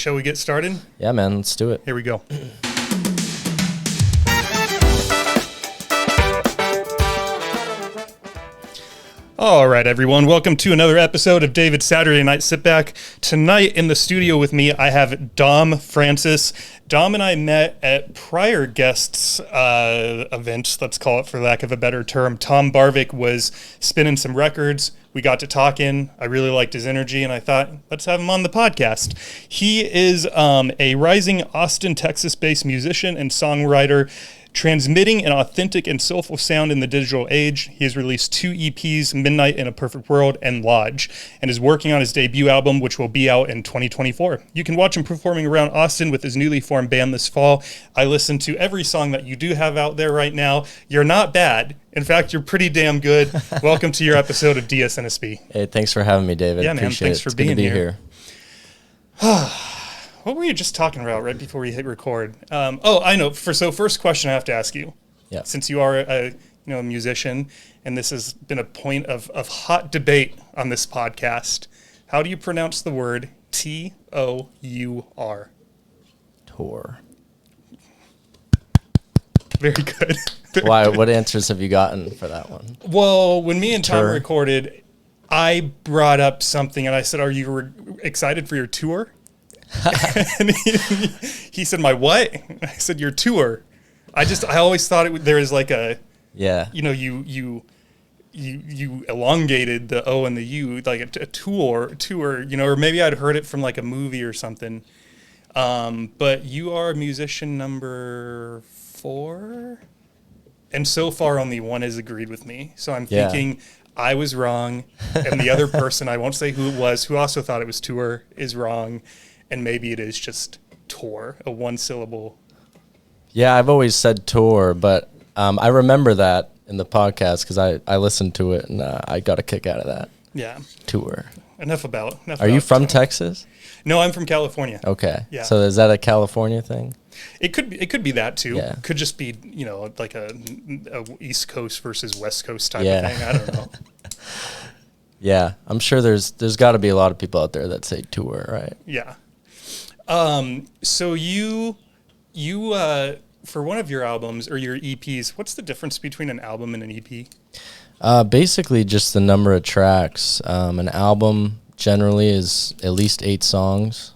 shall we get started? Yeah, man, let's do it. Here we go. All right, everyone. Welcome to another episode of David's Saturday Night Sit Back. Tonight in the studio with me, I have Dom Francis. Dom and I met at prior guests' event, let's call it for lack of a better term. Tom Barvik was spinning some records. We got to talking. I really liked his energy, and I thought, let's have him on the podcast. He is a rising Austin, Texas-based musician and songwriter, transmitting an authentic and soulful sound in the digital age. He has released 2 EPs, Midnight in a Perfect World and Lodge, and is working on his debut album, which will be out in 2024. You can watch him performing around Austin with his newly formed band this fall. I listened to every song that you do have out there right now. You're not bad. In fact, you're pretty damn good. Welcome to your episode of DSNSB. Hey, thanks for having me, David. Yeah, man, Appreciate thanks it. for It's being good to be here. What were you just talking about right before we hit record? I know. First question I have to ask you. Yeah. Since you are a musician, and this has been a point of hot debate on this podcast, how do you pronounce the word T-O-U-R? Tour. Very good. Why? What answers have you gotten for that one? Well, when me and Tom Tour. recorded, I brought up something, and I said, "Are you excited for your tour?" And he said, "My what?" I said, "Your tour." I always thought there was like a, Yeah. you elongated the O and the U, like a tour, or maybe I'd heard it from like a movie or something. But you are musician number 4, and so far only one has agreed with me. So I'm thinking I was wrong, and the other person, I won't say who it was, who also thought it was tour, is wrong. And maybe it is just tour, a 1-syllable. Yeah, I've always said tour, but I remember that in the podcast because I listened to it and I got a kick out of that. Yeah. Tour. Enough about Are you from Texas? No, I'm from California. Okay. Yeah. So is that a California thing? It could be that too. Yeah. Could just be, like a East Coast versus West Coast type Yeah. of thing. I don't know. Yeah, I'm sure there's got to be a lot of people out there that say tour, right? Yeah. So you for one of your albums or your EPs, what's the difference between an album and an EP? Basically just the number of tracks. An album generally is at least 8 songs,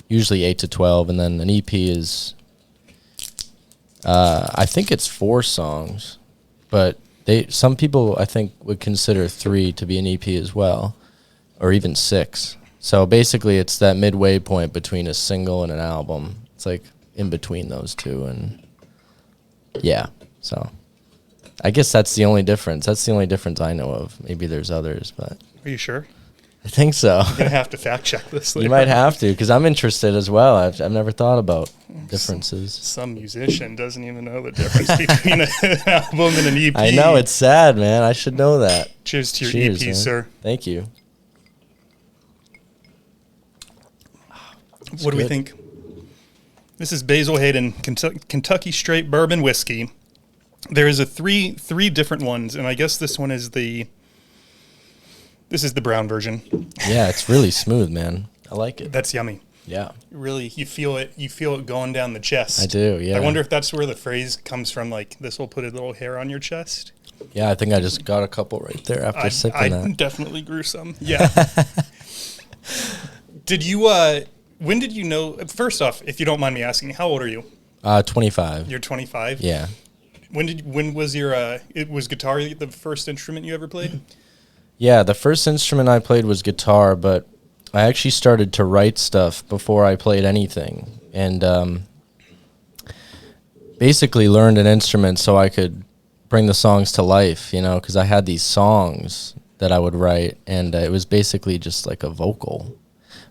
usually 8 to 12, and then an EP is, I think it's 4 songs, but some people I think would consider 3 to be an EP as well, or even 6. So basically it's that midway point between a single and an album. It's like in between those two, and yeah, so I guess that's the only difference. That's the only difference I know of. Maybe there's others, but Are you sure? I think so. You're gonna have to fact check this later. You might have to, because I'm interested as well. I've never thought about differences. Some musician doesn't even know the difference between an album and an EP. I know, it's sad, man. I should know that. Cheers to your Cheers, EP, man. sir. Thank you. What do we think? This is Basil Hayden, Kentucky Straight Bourbon Whiskey. There is three different ones, and I guess this one is the brown version. Yeah, it's really smooth, man. I like it. That's yummy. Yeah. Really, you feel it going down the chest. I do, yeah. I wonder if that's where the phrase comes from, like, this will put a little hair on your chest. Yeah, I think I just got a couple right there after sipping that. I definitely grew some. Yeah. When did you know, first off, if you don't mind me asking, how old are you? 25. You're 25? Yeah. When was was guitar the first instrument you ever played? Yeah, the first instrument I played was guitar, but I actually started to write stuff before I played anything, and basically learned an instrument so I could bring the songs to life, because I had these songs that I would write, and it was basically just like a vocal.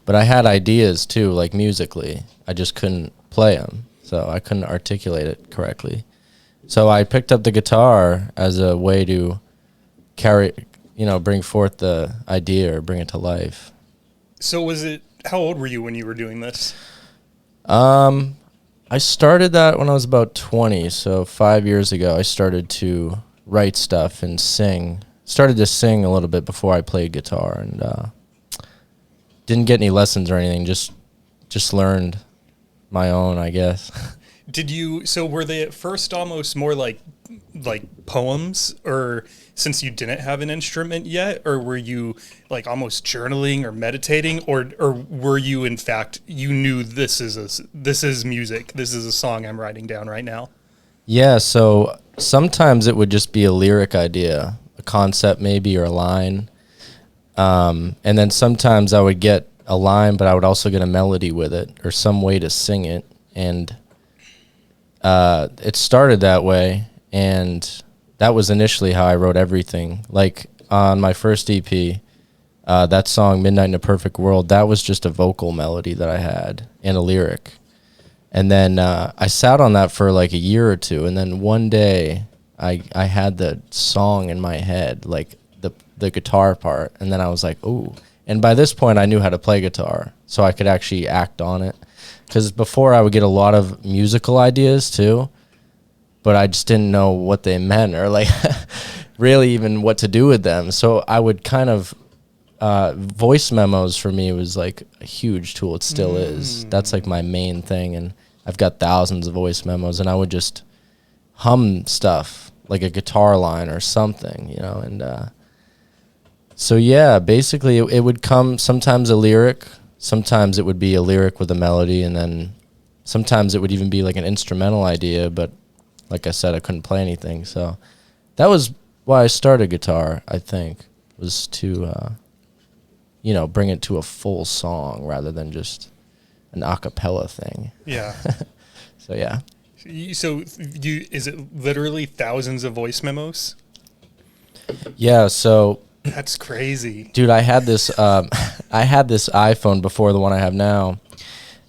But I had ideas too, like musically. I just couldn't play them, so I couldn't articulate it correctly. So I picked up the guitar as a way to bring forth the idea or bring it to life. So how old were you when you were doing this? I started that when I was about 20, so 5 years ago I started to write stuff and sing. Started to sing a little bit before I played guitar, and didn't get any lessons or anything. Just learned my own, I guess. So were they at first almost more like poems, or since you didn't have an instrument yet, or were you like almost journaling or meditating, or were you in fact, you knew this is music, this is a song I'm writing down right now? Yeah, so sometimes it would just be a lyric idea, a concept maybe, or a line. And then sometimes I would get a line, but I would also get a melody with it or some way to sing it. And it started that way, and that was initially how I wrote everything. Like on my first EP, that song "Midnight in a Perfect World," that was just a vocal melody that I had and a lyric. And then I sat on that for like a year or two, and then one day I had the song in my head, like the guitar part, and then I was like, ooh. And by this point, I knew how to play guitar, so I could actually act on it. Because before, I would get a lot of musical ideas too, but I just didn't know what they meant, or like really even what to do with them. So I would kind of voice memos for me was like a huge tool. It still is. That's like my main thing, and I've got thousands of voice memos, and I would just hum stuff like a guitar line or something, you know. And so yeah, basically it would come sometimes a lyric, sometimes it would be a lyric with a melody, and then sometimes it would even be like an instrumental idea, but like I said, I couldn't play anything. So that was why I started guitar, I think, was to bring it to a full song rather than just an a cappella thing. Yeah. So yeah. So is it literally thousands of voice memos? Yeah, so that's crazy. Dude, I had this iPhone before the one I have now,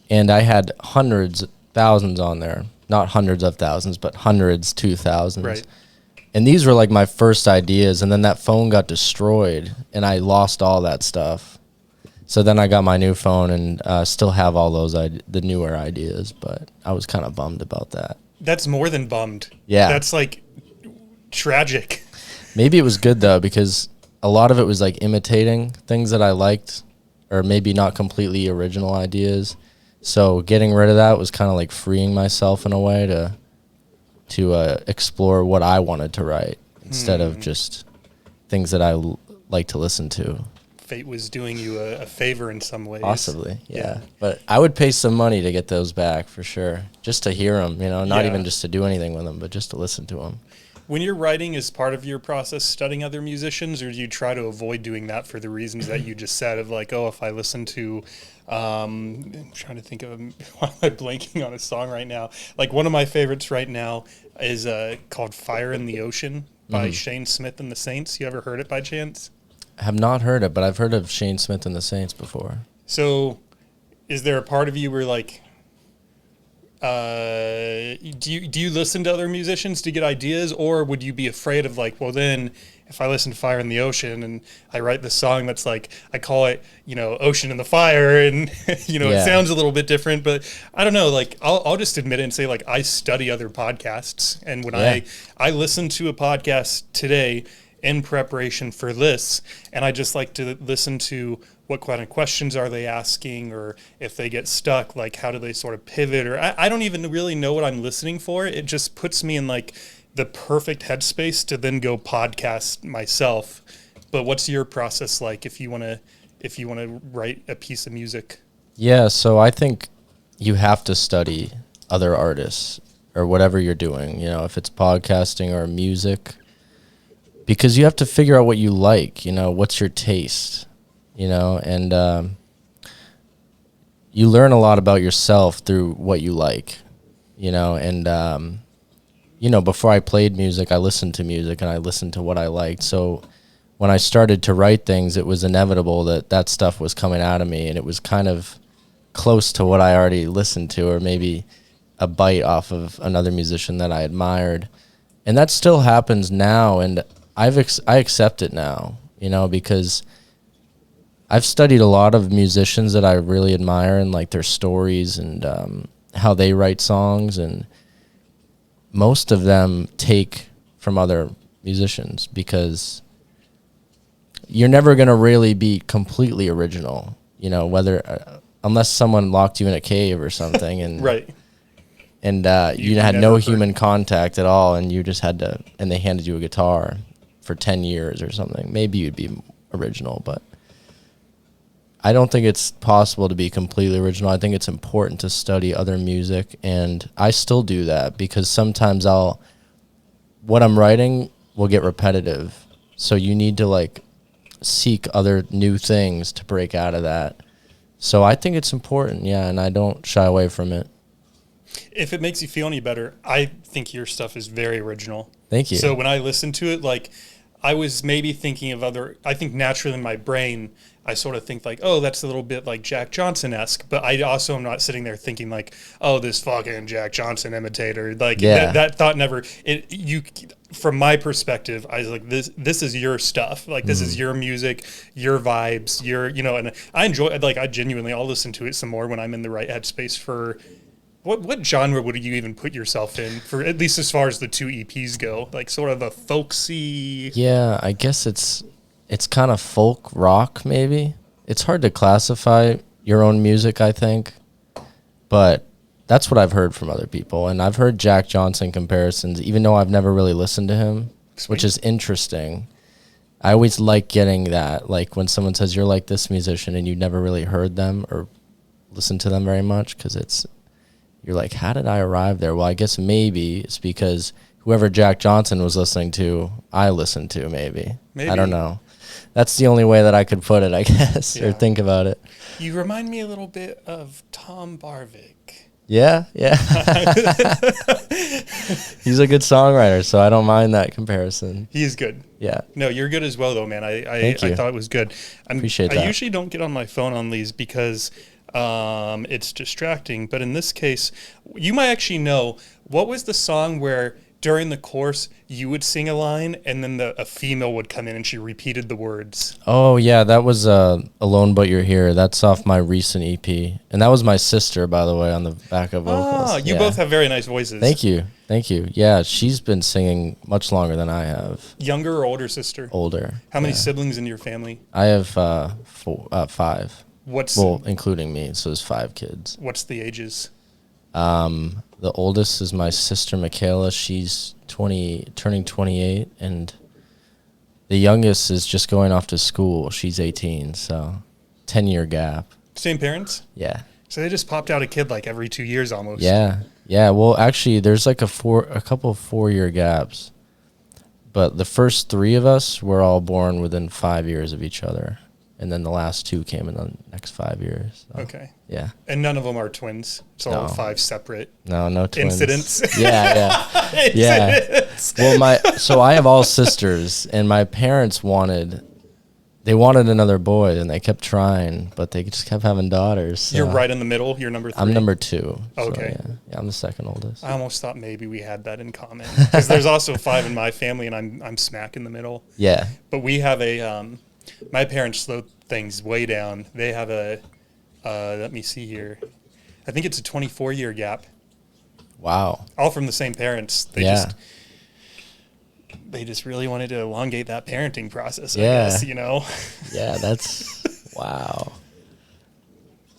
and I had hundreds, thousands on there. Not hundreds of thousands, but hundreds to thousands. Right. And these were like my first ideas, and then that phone got destroyed, and I lost all that stuff. So then I got my new phone and still have all those the newer ideas, but I was kind of bummed about that. That's more than bummed. Yeah. That's like tragic. Maybe it was good though, because a lot of it was like imitating things that I liked, or maybe not completely original ideas. So getting rid of that was kind of like freeing myself in a way to explore what I wanted to write instead of just things that I like to listen to. Fate was doing you a favor in some ways. Possibly, yeah. But I would pay some money to get those back for sure, just to hear them, not even just to do anything with them, but just to listen to them. When you're writing, is part of your process studying other musicians, or do you try to avoid doing that for the reasons that you just said of like, oh, if I listen to, I'm trying to think of, why am I blanking on a song right now? Like one of my favorites right now is called Fire in the Ocean by Shane Smith and the Saints. You ever heard it by chance? I have not heard it, but I've heard of Shane Smith and the Saints before. So is there a part of you where like, do you listen to other musicians to get ideas, or would you be afraid of like, well then if I listen to Fire in the Ocean and I write this song that's like, I call it, Ocean in the Fire, and it sounds a little bit different, but I don't know, like I'll just admit it and say like I study other podcasts, and when I listen to a podcast today in preparation for this, and I just like to listen to what kind of questions are they asking, or if they get stuck, like how do they sort of pivot, or I don't even really know what I'm listening for. It just puts me in like the perfect headspace to then go podcast myself. But what's your process like if you want to write a piece of music? Yeah, so I think you have to study other artists or whatever you're doing, if it's podcasting or music, because you have to figure out what you like, what's your taste, and you learn a lot about yourself through what you like, and before I played music, I listened to music and I listened to what I liked. So when I started to write things, it was inevitable that stuff was coming out of me, and it was kind of close to what I already listened to, or maybe a bite off of another musician that I admired. And that still happens now, and I accept it now, because I've studied a lot of musicians that I really admire, and like their stories and how they write songs, and most of them take from other musicians, because you're never going to really be completely original. you know, whether unless someone locked you in a cave or something, and right. And you had no human contact at all, and you just had to, and they handed you a guitar for 10 years or something. Maybe you'd be original, but I don't think it's possible to be completely original. I think it's important to study other music, and I still do that because sometimes what I'm writing will get repetitive. So you need to like seek other new things to break out of that. So I think it's important, yeah, and I don't shy away from it. If it makes you feel any better, I think your stuff is very original. Thank you. So when I listen to it, like, I was maybe thinking of I think naturally in my brain, I sort of think like, oh, that's a little bit like Jack Johnson-esque, but I also am not sitting there thinking like, oh, this fucking Jack Johnson imitator. Like, that thought never, from my perspective, I was like, this is your stuff. Like, this is your music, your vibes, and I enjoy it. Like, I'll listen to it some more when I'm in the right headspace for, what genre would you even put yourself in, for at least as far as the 2 EPs go? Like sort of a folksy. Yeah, I guess it's kind of folk rock maybe. It's hard to classify your own music, I think. But that's what I've heard from other people, and I've heard Jack Johnson comparisons even though I've never really listened to him, which is interesting. I always like getting that, like when someone says you're like this musician and you never really heard them or listened to them very much, because you're like, how did I arrive there? Well, I guess maybe it's because whoever Jack Johnson was listening to, I listened to, maybe. I don't know. That's the only way that I could put it, I guess, or think about it. You remind me a little bit of Tom Barvik. Yeah. He's a good songwriter, so I don't mind that comparison. He's good. Yeah. No, you're good as well, though, man. I thought it was good. Appreciate that. I usually don't get on my phone on these because it's distracting, but in this case, you might actually know, what was the song where during the course you would sing a line and then a female would come in and she repeated the words? Oh yeah, that was Alone But You're Here. That's off my recent EP, and that was my sister, by the way, on the back of vocals. You both have very nice voices. Thank you. Yeah, she's been singing much longer than I have. Younger or older sister? Older. How many siblings in your family? I have 5. Well, including me, so there's 5 kids. What's the ages? The oldest is my sister Michaela. She's turning 28, and the youngest is just going off to school. She's 18, so 10-year gap. Same parents? Yeah. So they just popped out a kid like every 2 years almost. Yeah. Well, actually, there's like a couple of 4-year gaps, but the first 3 of us were all born within 5 years of each other. And then the last 2 came in the next 5 years. So, okay. Yeah. And none of them are twins. It's all 5 separate. No twins. Incidents. Yeah. Well, so I have all sisters, and my parents wanted another boy, and they kept trying, but they just kept having daughters. So. You're right in the middle. You're number 3. I'm number 2. Okay. So yeah, I'm the second oldest. I almost thought maybe we had that in common, because there's also 5 in my family, and I'm smack in the middle. Yeah. But we have my parents slowed things way down. They have let me see here. I think it's a 24-year gap. Wow. All from the same parents. They just really wanted to elongate that parenting process, I guess, Yeah, that's, wow.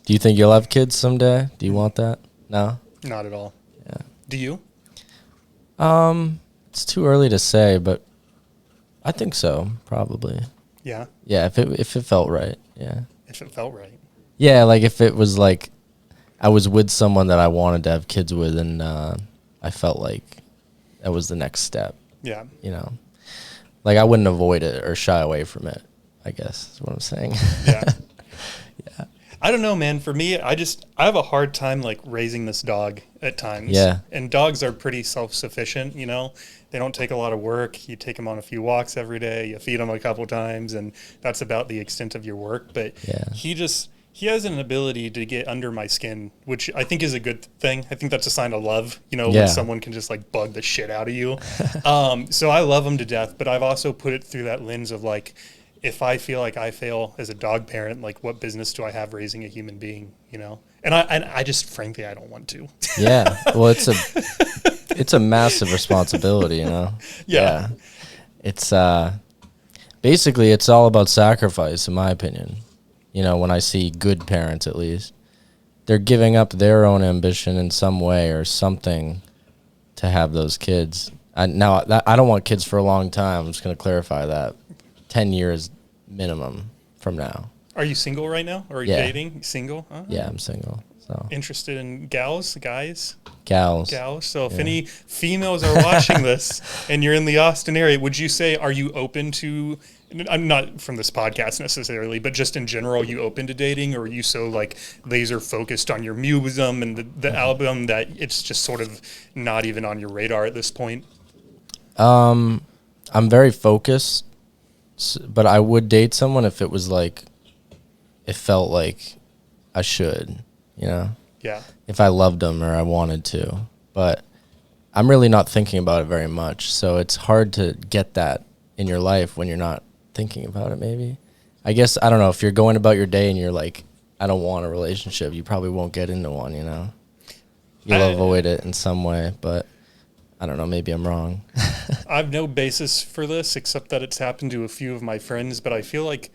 Do you think you'll have kids someday? Do you want that? No? Not at all. Yeah. Do you? It's too early to say, but I think so, probably. Yeah? Yeah, if it felt right, yeah. If it felt right. Yeah, like if it was like I was with someone that I wanted to have kids with, and I felt like that was the next step. Yeah. Like I wouldn't avoid it or shy away from it, I guess is what I'm saying. Yeah. Yeah. I don't know, man. For me, I have a hard time like raising this dog at times. Yeah. And dogs are pretty self-sufficient, They don't take a lot of work. You take them on a few walks every day. You feed them a couple times, and that's about the extent of your work. But he has an ability to get under my skin, which I think is a good thing. I think that's a sign of love, when someone can just like bug the shit out of you. So I love him to death, but I've also put it through that lens of like, if I feel like I fail as a dog parent, like what business do I have raising a human being, And I just, frankly, I don't want to. Yeah. Well, it's a massive responsibility, Yeah. It's basically it's all about sacrifice, in my opinion. you know, when I see good parents at least, they're giving up their own ambition in some way or something to have those kids. I don't want kids for a long time. I'm just going to clarify that. 10 years minimum from now. Are you single right now? Or are you dating? Single? Yeah, I'm single. So interested in guys? Gals. So if any females are watching this and you're in the Austin area, would you say, are you open to, I'm not from this podcast necessarily, but just in general, are you open to dating, or are you so like laser focused on your musum and the album that it's just sort of not even on your radar at this point? I'm very focused, but I would date someone if it was like, it felt like I should, you know? Yeah. If I loved them or I wanted to. But I'm really not thinking about it very much. So it's hard to get that in your life when you're not thinking about it, maybe. I guess, I don't know, if you're going about your day and you're like, I don't want a relationship, you probably won't get into one, you know? You'll avoid it in some way, but I don't know, maybe I'm wrong. I have no basis for this except that it's happened to a few of my friends, but I feel like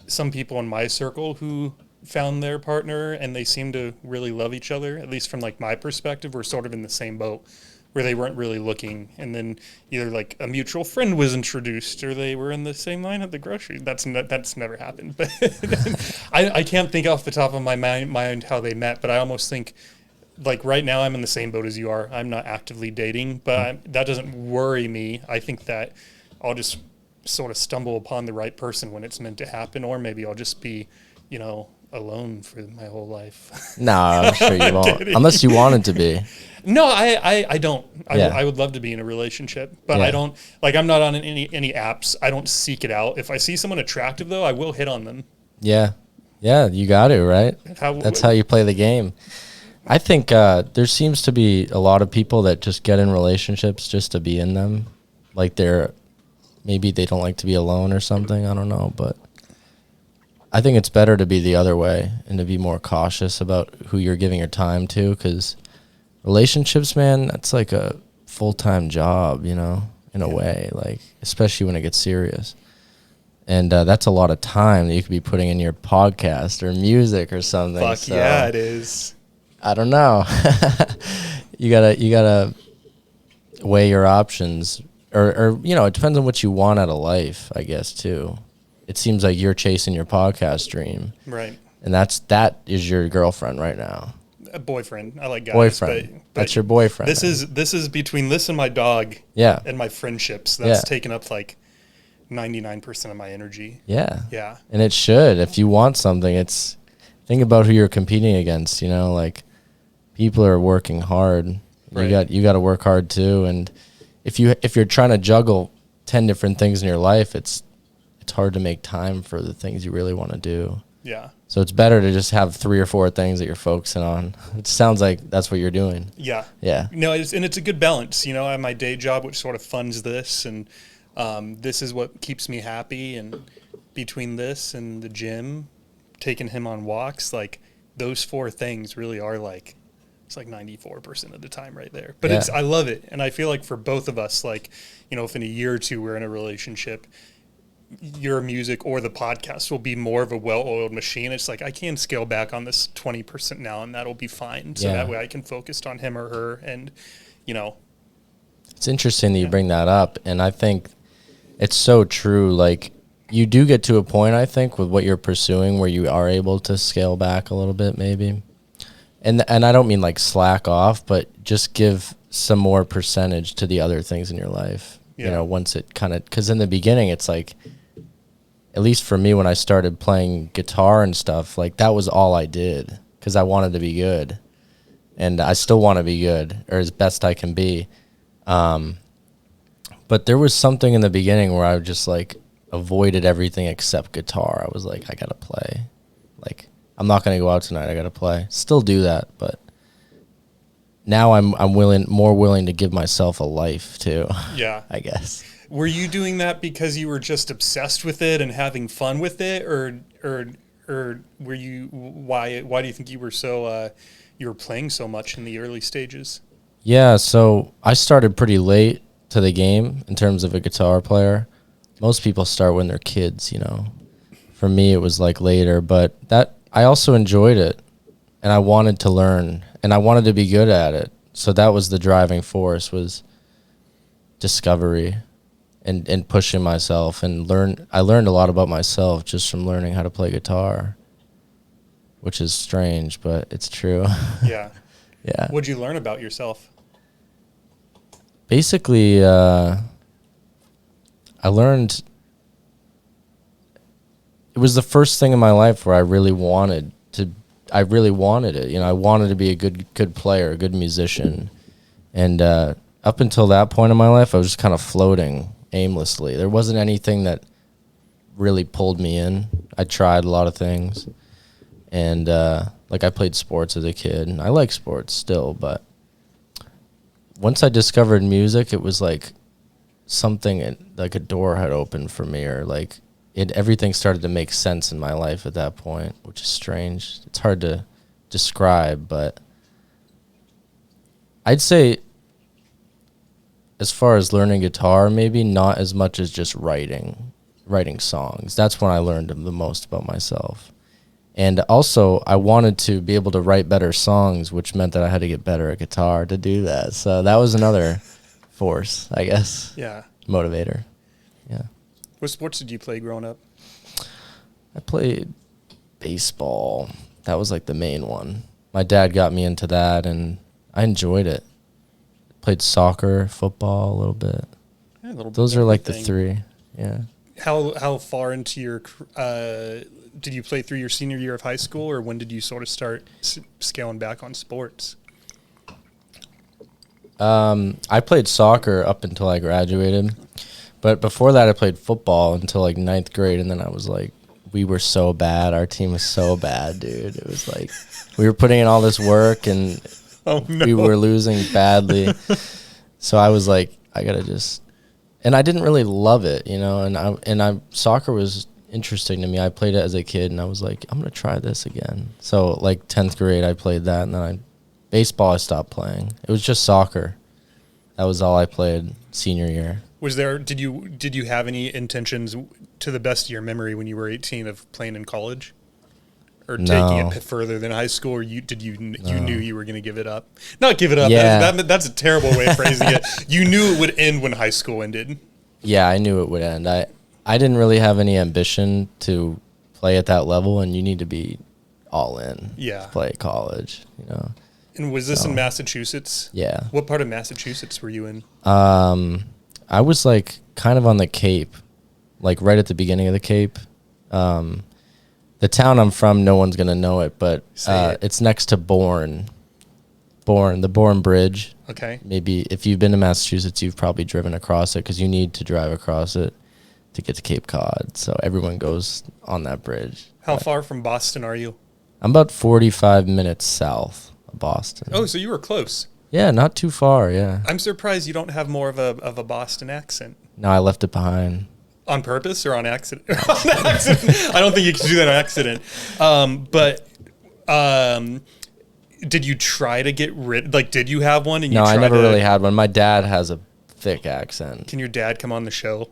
some people in my circle who found their partner and they seem to really love each other, at least from like my perspective, were sort of in the same boat where they weren't really looking, and then either like a mutual friend was introduced or they were in the same line at the grocery. That's never happened, but I can't think off the top of my mind how they met, but I almost think like right now I'm in the same boat as you are. I'm not actively dating, but that doesn't worry me. I think that I'll just sort of stumble upon the right person when it's meant to happen, or maybe I'll just be, you know, alone for my whole life. No, I'm sure you won't. Unless you wanted to be. No, I don't. Yeah. I would love to be in a relationship, but Yeah. I don't, like, I'm not on any apps. I don't seek it out. If I see someone attractive, though, I will hit on them. Yeah. Yeah, you got to, right? That's how you play the game. I think there seems to be a lot of people that just get in relationships just to be in them. Like maybe they don't like to be alone or something. I don't know, but I think it's better to be the other way and to be more cautious about who you're giving your time to, because relationships, man, that's like a full-time job, you know, in a way, like, especially when it gets serious. And that's a lot of time that you could be putting in your podcast or music or something. Fuck so, yeah, it is. I don't know. You gotta weigh your options, or you know, it depends on what you want out of life, I guess, too. It seems like you're chasing your podcast dream, right? And that is your girlfriend right now. A boyfriend. I like guys. Boyfriend. But that's your boyfriend. This is between this and my dog. Yeah. And my friendships. That's taken up like 99% of my energy. Yeah. Yeah. And it should. If you want something, think about who you're competing against. You know, like, people are working hard. Right. You got to work hard too. And if you're trying to juggle 10 different things in your life, it's hard to make time for the things you really want to do. Yeah. So it's better to just have 3 or 4 things that you're focusing on. It sounds like that's what you're doing. Yeah. Yeah. No, it's a good balance. You know, I have my day job, which sort of funds this, and this is what keeps me happy. And between this and the gym, taking him on walks, like, those 4 things really are like, it's like 94% of the time right there. But I love it. And I feel like for both of us, like, you know, if in a year or two we're in a relationship, your music or the podcast will be more of a well-oiled machine. It's like, I can scale back on this 20% now, and that'll be fine. So that way I can focus on him or her. And, you know, it's interesting that you bring that up. And I think it's so true. Like, you do get to a point, I think, with what you're pursuing where you are able to scale back a little bit, maybe. And I don't mean like slack off, but just give some more percentage to the other things in your life. Yeah. You know, once it kind of, because in the beginning, it's like, at least for me, when I started playing guitar and stuff, like, that was all I did because I wanted to be good. And I still want to be good, or as best I can be. But there was something in the beginning where I just like avoided everything except guitar. I was like, I got to play. Like, I'm not going to go out tonight. I got to play. Still do that, but now I'm more willing to give myself a life too. Yeah, I guess. Were you doing that because you were just obsessed with it and having fun with it, or were you? Why do you think you were so you were playing so much in the early stages? Yeah, so I started pretty late to the game in terms of a guitar player. Most people start when they're kids, you know. For me, it was like later, but that I also enjoyed it, and I wanted to learn, and I wanted to be good at it. So that was the driving force, was discovery and pushing myself and learn. I learned a lot about myself just from learning how to play guitar, which is strange, but it's true. Yeah. Yeah. What'd you learn about yourself? Basically, I learned, it was the first thing in my life where I really wanted it. You know, I wanted to be a good player, a good musician. And up until that point in my life, I was just kind of floating aimlessly. There wasn't anything that really pulled me in. I tried a lot of things. And like I played sports as a kid, and I like sports still, but once I discovered music, it was like something, like a door had opened for me, or like everything started to make sense in my life at that point, which is strange. It's hard to describe, but I'd say as far as learning guitar, maybe not as much as just writing songs. That's when I learned the most about myself. And also, I wanted to be able to write better songs, which meant that I had to get better at guitar to do that. So that was another force, I guess. Yeah. Motivator. Yeah. What sports did you play growing up? I played baseball. That was like the main one. My dad got me into that, and I enjoyed it. Played soccer, football a little bit. Yeah, a little bit. Those are like the three. Yeah. How far into your did you play through your senior year of high school, or when did you sort of start scaling back on sports? I played soccer up until I graduated, but before that I played football until like 9th grade, and then I was like, we were so bad. Our team was so bad, dude. It was like we were putting in all this work, and we were losing badly. So I was like, I gotta just, and I didn't really love it, you know. And soccer was interesting to me. I played it as a kid, and I was like, I'm gonna try this again. So like 10th grade, I played that, and then baseball I stopped playing. It was just soccer. That was all I played senior year. Did you have any intentions, to the best of your memory, when you were 18, of playing in college, or taking it further than high school, or you knew you were going to give it up? Not give it up. Yeah. That's a terrible way of phrasing it. You knew it would end when high school ended. Yeah, I knew it would end. I didn't really have any ambition to play at that level, and you need to be all in. Yeah. To play at college, you know. And was this in Massachusetts? Yeah. What part of Massachusetts were you in? I was like kind of on the Cape, like right at the beginning of the Cape. The town I'm from, no one's gonna know it, but it's next to Bourne, the Bourne Bridge. Okay. Maybe if you've been to Massachusetts, you've probably driven across it, because you need to drive across it to get to Cape Cod. So everyone goes on that bridge. How far from Boston are you? I'm about 45 minutes south of Boston. Oh, so you were close. Yeah, not too far. Yeah. I'm surprised you don't have more of a Boston accent. No, I left it behind. On purpose or on accident? On accident. I don't think you can do that on accident. But did you try to get rid? Like, did you have one? And no, I never really had one. My dad has a thick accent. Can your dad come on the show?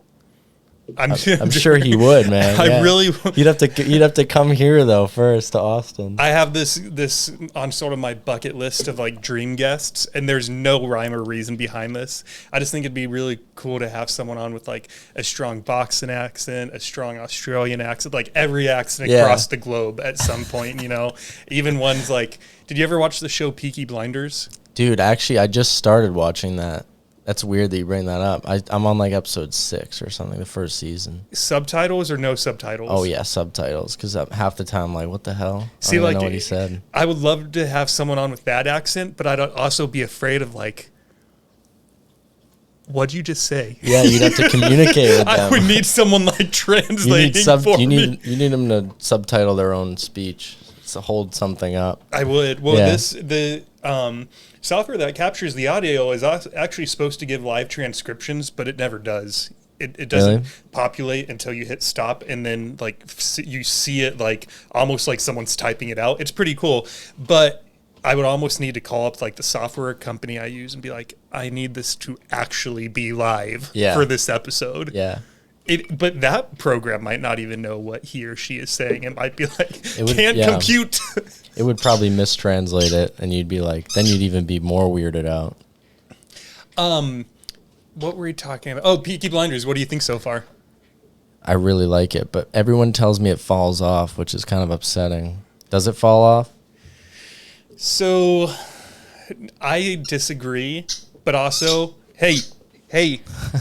I'm sure he would, man. I really. You'd have to come here though first to Austin. I have this on sort of my bucket list of like dream guests, and there's no rhyme or reason behind this. I just think it'd be really cool to have someone on with like a strong Boston accent, a strong Australian accent, like every accent across the globe at some point. You know, even ones like. Did you ever watch the show Peaky Blinders? Dude, actually, I just started watching that. That's weird that you bring that up. I'm on like episode 6 or something, the first season. Subtitles or no subtitles? Oh yeah, subtitles. Because half the time I'm like, what the hell? See, I don't like, know what he said. I would love to have someone on with that accent, but I'd also be afraid of like, what'd you just say? Yeah, you'd have to communicate with them. I would need someone like translating for me. You need them to subtitle their own speech to hold something up. I would. Well, the software that captures the audio is actually supposed to give live transcriptions, but it never does. It doesn't populate until you hit stop, and then like you see it like almost like someone's typing it out. It's pretty cool, but I would almost need to call up like the software company I use and be like, I need this to actually be live for this episode. Yeah. But that program might not even know what he or she is saying. It might be like, would, compute. It would probably mistranslate it, and you'd be like, then you'd even be more weirded out. What were we talking about? Oh, Peaky Blinders. What do you think so far? I really like it, but everyone tells me it falls off, which is kind of upsetting. Does it fall off? So, I disagree, but also, hey,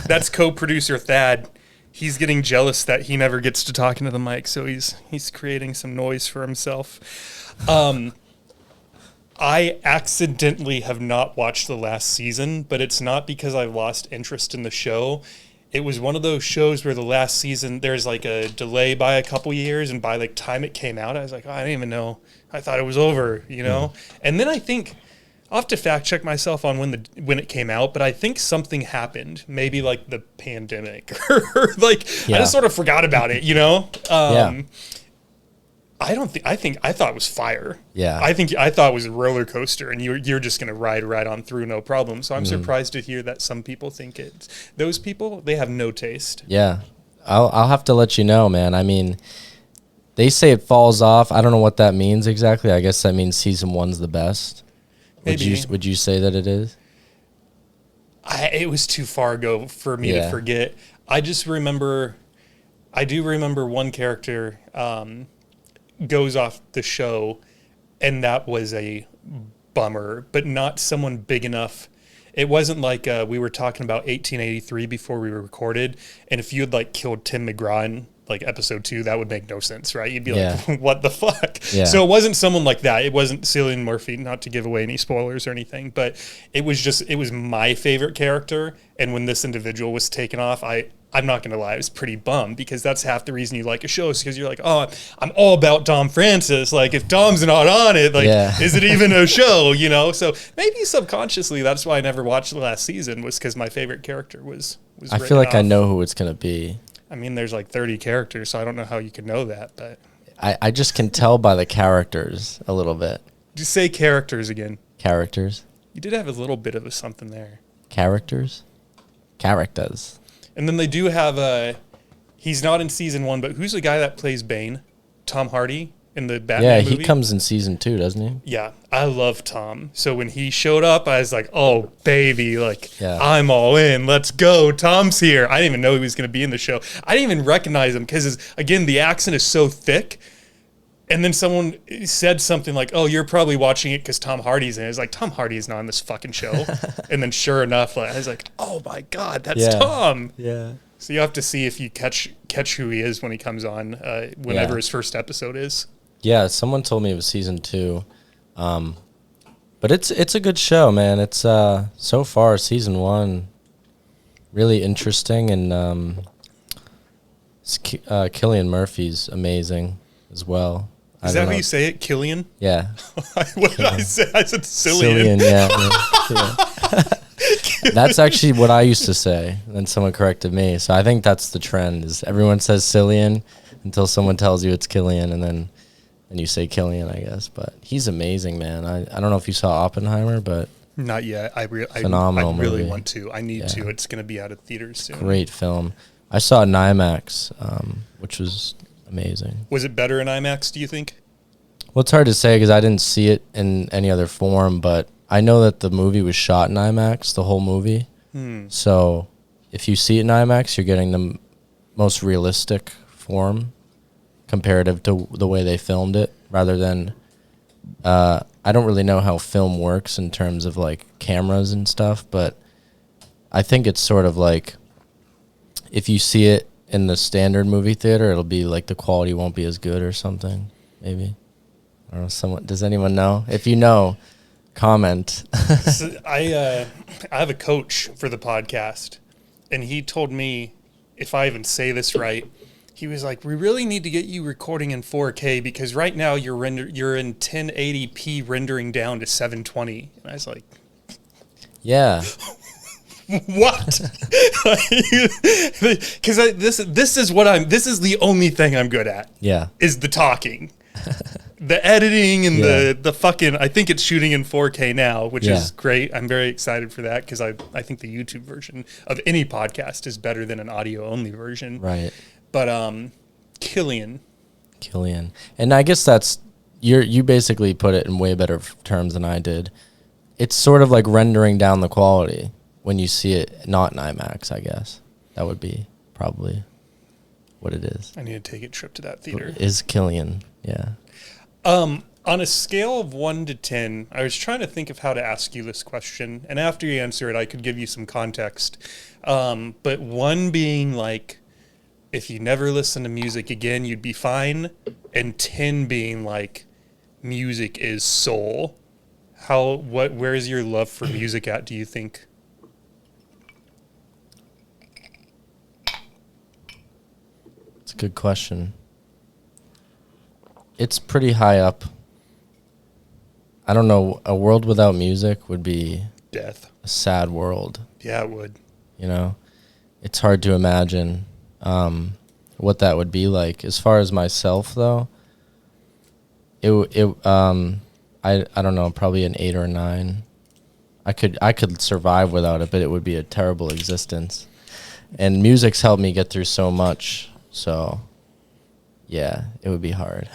that's co-producer Thad. He's getting jealous that he never gets to talk into the mic, so he's creating some noise for himself. I accidentally have not watched the last season, but it's not because I lost interest in the show. It was one of those shows where the last season, there's like a delay by a couple years, and by the time it came out, I was like, oh, I didn't even know. I thought it was over, you know? And then I think, I'll have to fact check myself on when it came out, but I think something happened, maybe like the pandemic, or like I just sort of forgot about it, you know? I thought it was fire. Yeah. I thought it was a roller coaster, and you're just gonna ride right on through, no problem. So I'm surprised to hear that some people think those people, they have no taste. Yeah, I'll have to let you know, man. I mean, they say it falls off. I don't know what that means exactly. I guess that means season 1's the best. Maybe. Would you say that it is? It was too far ago for me to forget. I do remember one character goes off the show, and that was a bummer, but not someone big enough. It wasn't like we were talking about 1883 before we recorded, and if you had like killed Tim McGraw in like episode 2, that would make no sense, right? You'd be like, what the fuck? Yeah. So it wasn't someone like that. It wasn't Cillian Murphy, not to give away any spoilers or anything, but it was my favorite character, and when this individual was taken off, I'm not going to lie, I was pretty bummed, because that's half the reason you like a show, is because you're like, oh, I'm all about Dom Francis. Like, if Dom's not on it, like, is it even a show, you know? So maybe subconsciously, that's why I never watched the last season, was because my favorite character was I feel like I know who it's going to be. I mean, there's like 30 characters, so I don't know how you could know that, but... I just can tell by the characters a little bit. Just say characters again. Characters. You did have a little bit of something there. Characters? Characters. And then they do have he's not in season 1, but who's the guy that plays Bane? Tom Hardy in the Batman movie? Yeah, he comes in season 2, doesn't he? Yeah, I love Tom. So when he showed up, I was like, oh, baby, like, I'm all in. Let's go. Tom's here. I didn't even know he was going to be in the show. I didn't even recognize him because, again, the accent is so thick. And then someone said something like, oh, you're probably watching it because Tom Hardy's in it. It's like, Tom Hardy is not on this fucking show. And then sure enough, I was like, oh, my God, that's Tom. Yeah. So you have to see if you catch who he is when he comes on, whenever his first episode is. Yeah, someone told me it was season 2. But it's a good show, man. It's so far season 1 really interesting, and Cillian Murphy's amazing as well. Is that how you say it, Killian? Yeah. What did I say? I said Cillian. Yeah. That's actually what I used to say. Then someone corrected me. So I think that's the trend. Is everyone says Cillian until someone tells you it's Killian, and then you say Killian, I guess. But he's amazing, man. I don't know if you saw Oppenheimer, but not yet. Phenomenal I really movie. want to. I need to. It's going to be out of theaters soon. Great film. I saw it in IMAX, which was amazing. Was it better in IMAX, do you think? Well, it's hard to say because I didn't see it in any other form, but I know that the movie was shot in IMAX, the whole movie. So if you see it in IMAX, you're getting the most realistic form comparative to the way they filmed it, rather than I don't really know how film works in terms of like cameras and stuff, but I think it's sort of like if you see it in the standard movie theater, it'll be like the quality won't be as good or something, maybe. I don't know. Does anyone know? If you know, comment. So I have a coach for the podcast, and he told me, if I even say this right, he was like, we really need to get you recording in 4K because right now you're in 1080p rendering down to 720. And I was like, yeah. What? Because this is the only thing I'm good at. Yeah. Is the talking. the editing and Yeah. the fucking, I think it's shooting in 4K now, which Yeah. is great. I'm very excited for that because I think the YouTube version of any podcast is better than an audio only version. Right. But Killian. And I guess that's, you basically put it in way better terms than I did. It's sort of like rendering down the quality when you see it not in IMAX, I guess. That would be probably what it is. I need to take a trip to that theater. Is Killian, yeah. On a scale of 1 to 10, I was trying to think of how to ask you this question, and after you answer it, I could give you some context. But 1 being like, if you never listen to music again, you'd be fine, and 10 being like, music is soul. Where is your love for music at, do you think? It's a good question. It's pretty high up. I don't know. A world without music would be Death. a sad world. Yeah, it would. You know, it's hard to imagine what that would be like. As far as myself, though, I don't know, probably an 8 or 9. I could survive without it, but it would be a terrible existence. And music's helped me get through so much. So, yeah, it would be hard.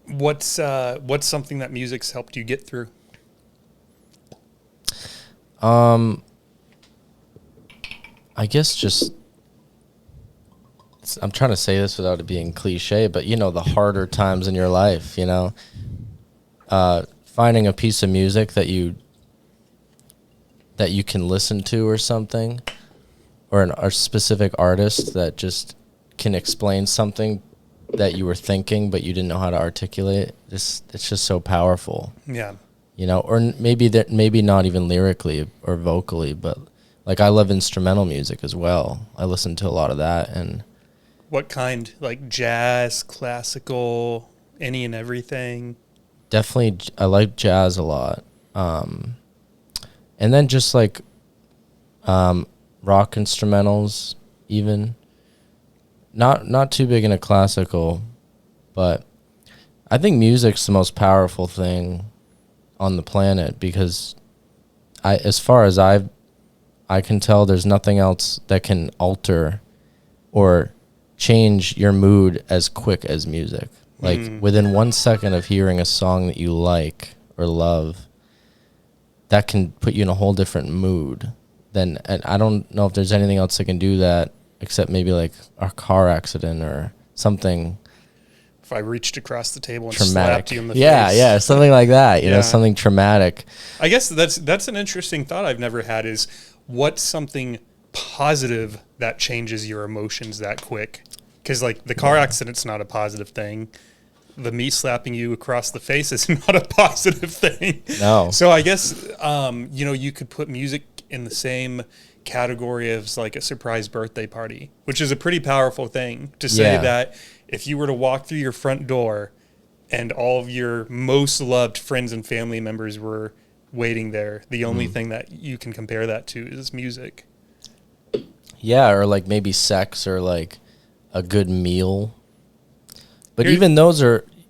What's something that music's helped you get through? I guess just, I'm trying to say this without it being cliche, but you know, the harder times in your life, you know, finding a piece of music that you can listen to or something, or a specific artist that just can explain something that you were thinking but you didn't know how to articulate. It's just so powerful. Yeah. You know, or maybe not even lyrically or vocally, but like I love instrumental music as well. I listen to a lot of that. And What kind? Like jazz, classical, any and everything? definitely I like jazz a lot. And then just like rock instrumentals even. Not too big into classical, but I think music's the most powerful thing on the planet because as far as I can tell, there's nothing else that can alter or change your mood as quick as music. Like within 1 second of hearing a song that you like or love, that can put you in a whole different mood. And I don't know if there's anything else that can do that except maybe like a car accident or something. If I reached across the table and Traumatic. slapped you in the face. Yeah, something like that. You know, something traumatic. I guess that's an interesting thought I've never had is what's something positive that changes your emotions that quick? Because like the car accident's not a positive thing. The me slapping you across the face is not a positive thing. No. So I guess, you could put music in the same category as like a surprise birthday party, which is a pretty powerful thing to say that if you were to walk through your front door and all of your most loved friends and family members were waiting there, the only thing that you can compare that to is music. Yeah, or like maybe sex or like a good meal. But even those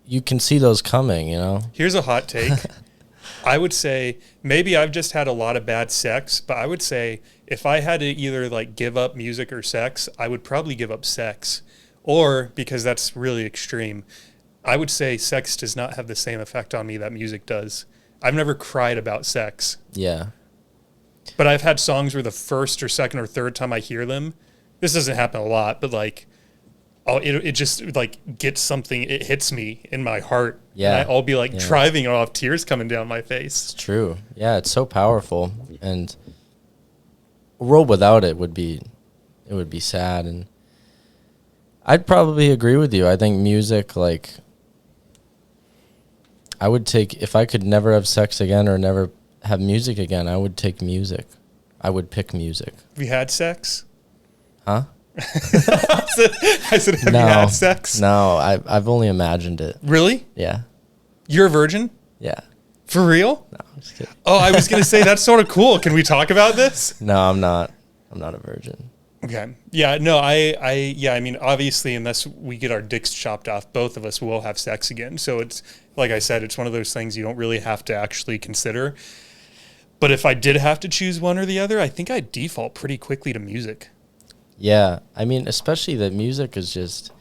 you can see those coming, you know? Here's a hot take. I would say maybe I've just had a lot of bad sex, but I would say if I had to either like give up music or sex, I would probably give up sex. Or, because that's really extreme, I would say sex does not have the same effect on me that music does. I've never cried about sex. Yeah. But I've had songs where the first or second or third time I hear them, this doesn't happen a lot, but like, it just like gets something, it hits me in my heart. Yeah. And I'll be like driving it off, tears coming down my face. It's true. Yeah, it's so powerful. And a world without it would be sad. And I'd probably agree with you. I think music, like, I would take, if I could never have sex again or never have music again, I would take music. I would pick music. Have you had sex? Huh? I said, have you had sex? No, I've only imagined it. Really? Yeah. You're a virgin? Yeah. For real? No, I'm just kidding. Oh, I was going to say, that's sort of cool. Can we talk about this? No, I'm not. I'm not a virgin. Okay. Yeah, no, yeah, I mean, obviously, unless we get our dicks chopped off, both of us will have sex again. So it's, like I said, it's one of those things you don't really have to actually consider. But if I did have to choose one or the other, I think I'd default pretty quickly to music. Yeah, I mean, especially that music is just,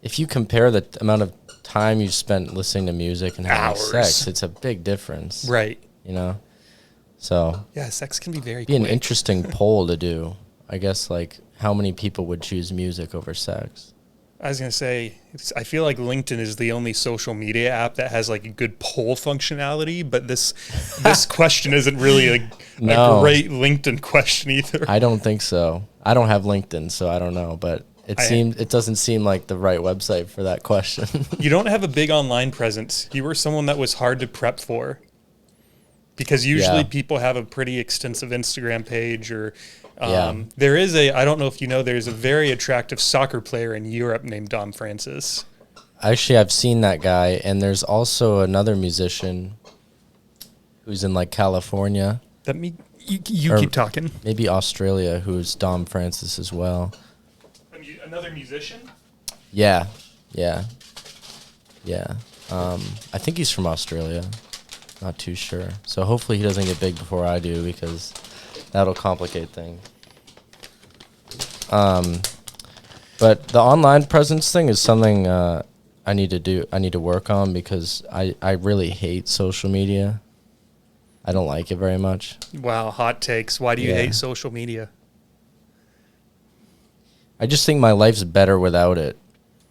if you compare the amount of time you've spent listening to music and having Hours. sex, it's a big difference. Right. You know? So, Yeah, sex can be very be an quick. interesting poll to do. I guess, like, how many people would choose music over sex? I was gonna say, I feel like LinkedIn is the only social media app that has like a good poll functionality, but this question isn't really a No. great LinkedIn question either. I don't think so. I don't have LinkedIn, so I don't know, but it doesn't seem like the right website for that question. You don't have a big online presence. You were someone that was hard to prep for, because usually Yeah. people have a pretty extensive Instagram page, or Yeah. there is I don't know if you know, there's a very attractive soccer player in Europe named Dom Francis. Actually, I've seen that guy, and there's also another musician who's in like California, You Or- keep talking. maybe Australia, who's Dom Francis as well. Another musician? Yeah, yeah, yeah. I think he's from Australia. Not too sure. So hopefully he doesn't get big before I do, because that'll complicate things. But the online presence thing is something I need to do. I need to work on, because I really hate social media. I don't like it very much. Wow, hot takes. Why do you Yeah. hate social media? I just think my life's better without it,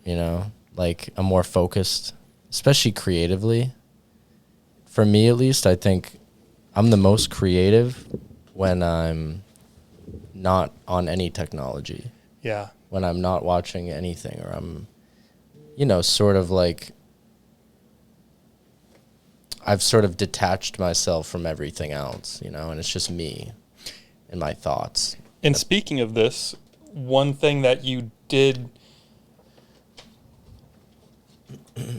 you know? Like, I'm more focused, especially creatively. For me, at least, I think I'm the most creative when I'm not on any technology, Yeah. when I'm not watching anything, or I'm, you know, sort of like, I've sort of detached myself from everything else, you know, and it's just me and my thoughts. And speaking of this, one thing that you did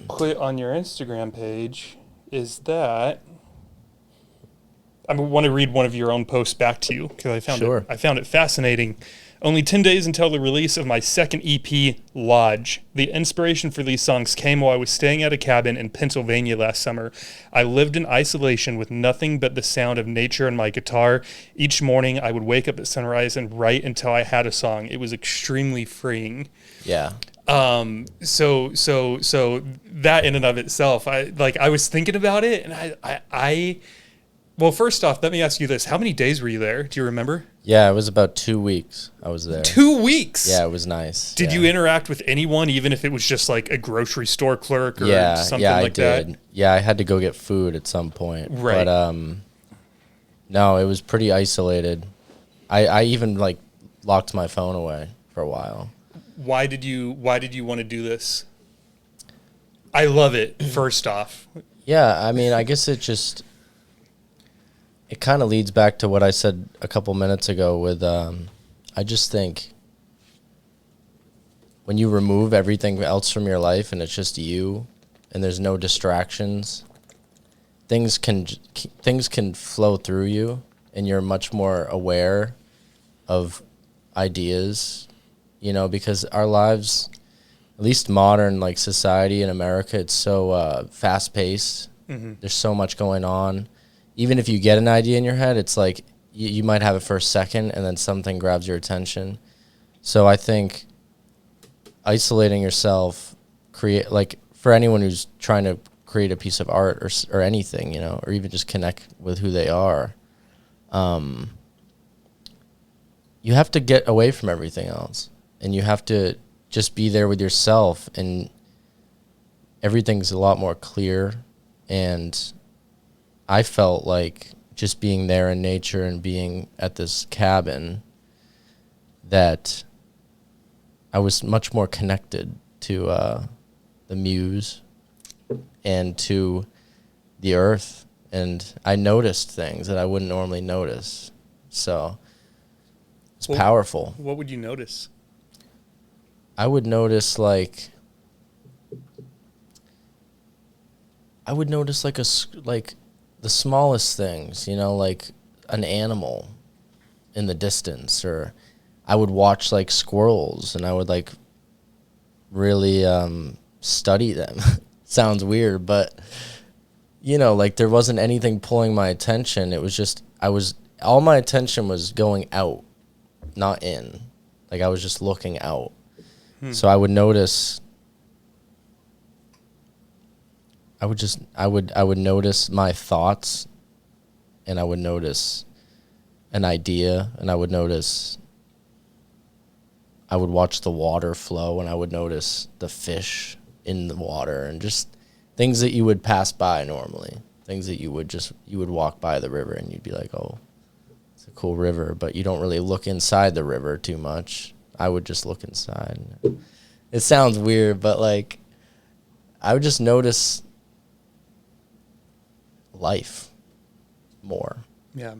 put on your Instagram page is that I want to read one of your own posts back to you, because Sure. I found it fascinating. Only 10 days until the release of my second EP, Lodge. The inspiration for these songs came while I was staying at a cabin in Pennsylvania last summer. I lived in isolation with nothing but the sound of nature and my guitar. Each morning I would wake up at sunrise and write until I had a song. It was extremely freeing. Yeah. So that in and of itself, I was thinking about it, and well, first off, let me ask you this. How many days were you there? Do you remember? Yeah, it was about 2 weeks I was there. 2 weeks? Yeah, it was nice. Did yeah. you interact with anyone, even if it was just like a grocery store clerk or something I like did. that? Yeah, I had to go get food at some point. Right. But no, it was pretty isolated. I even like locked my phone away for a while. Why did you want to do this? I love it, first off. Yeah, I mean, I guess it kind of leads back to what I said a couple minutes ago with I just think when you remove everything else from your life and it's just you and there's no distractions, things can flow through you, and you're much more aware of ideas, you know, because our lives, at least modern like society in America, it's so fast paced. Mm-hmm. There's so much going on. Even if you get an idea in your head, it's like you might have it for a second and then something grabs your attention. So I think isolating yourself, like for anyone who's trying to create a piece of art or anything, you know, or even just connect with who they are, you have to get away from everything else, and you have to just be there with yourself, and everything's a lot more clear. And I felt like just being there in nature and being at this cabin, that I was much more connected to the muse and to the earth, and I noticed things that I wouldn't normally notice. So it's powerful. What would you notice? I would notice like the smallest things, you know, like an animal in the distance, or I would watch like squirrels and I would like really study them. Sounds weird, but you know, like there wasn't anything pulling my attention. It was just all my attention was going out, not in. Like I was just looking out. So I would notice I would notice my thoughts, and I would notice an idea, and I would watch the water flow, and I would notice the fish in the water, and just things that you would pass by normally, things that you would walk by the river and you'd be like, oh, it's a cool river, but you don't really look inside the river too much. I would just look inside. It sounds weird, but like I would just notice life more. Yeah.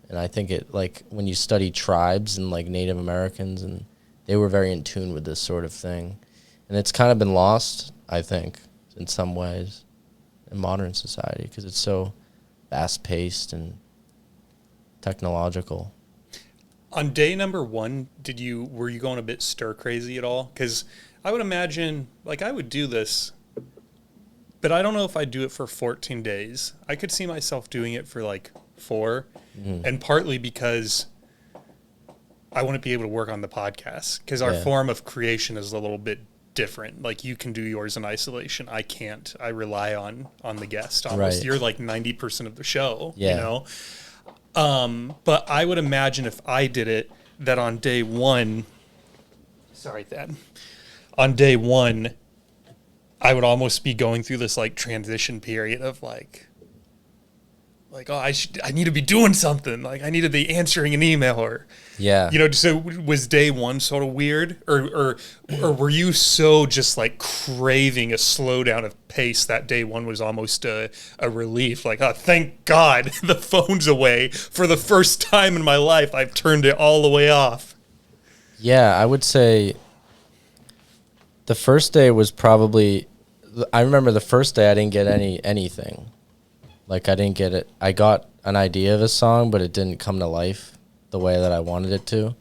And I think it, like, when you study tribes and, like, Native Americans, and they were very in tune with this sort of thing. And it's kind of been lost, I think, in some ways, in modern society, because it's so fast-paced and technological. On day number 1, were you going a bit stir-crazy at all? Because I would imagine, like, I would do this, but I don't know if I'd do it for 14 days. I could see myself doing it for, like, 4, and partly because I want to be able to work on the podcast, because our form of creation is a little bit different. Like, you can do yours in isolation. I can't. I rely on the guest almost. Right. You're like 90% of the show, you know? But I would imagine if I did it, that on day 1, sorry, Thad, on day 1, I would almost be going through this like transition period of like, oh, I need to be doing something. Like I need to be answering an email or, you know. So was day 1 sort of weird, or were you so just like craving a slowdown of pace that day 1 was almost a relief? Like, oh, thank God the phone's away. For the first time in my life, I've turned it all the way off. Yeah, I would say the first day was probably, I remember the first day I didn't get anything. Like I didn't get it. I got an idea of a song, but it didn't come to life the way that I wanted it to.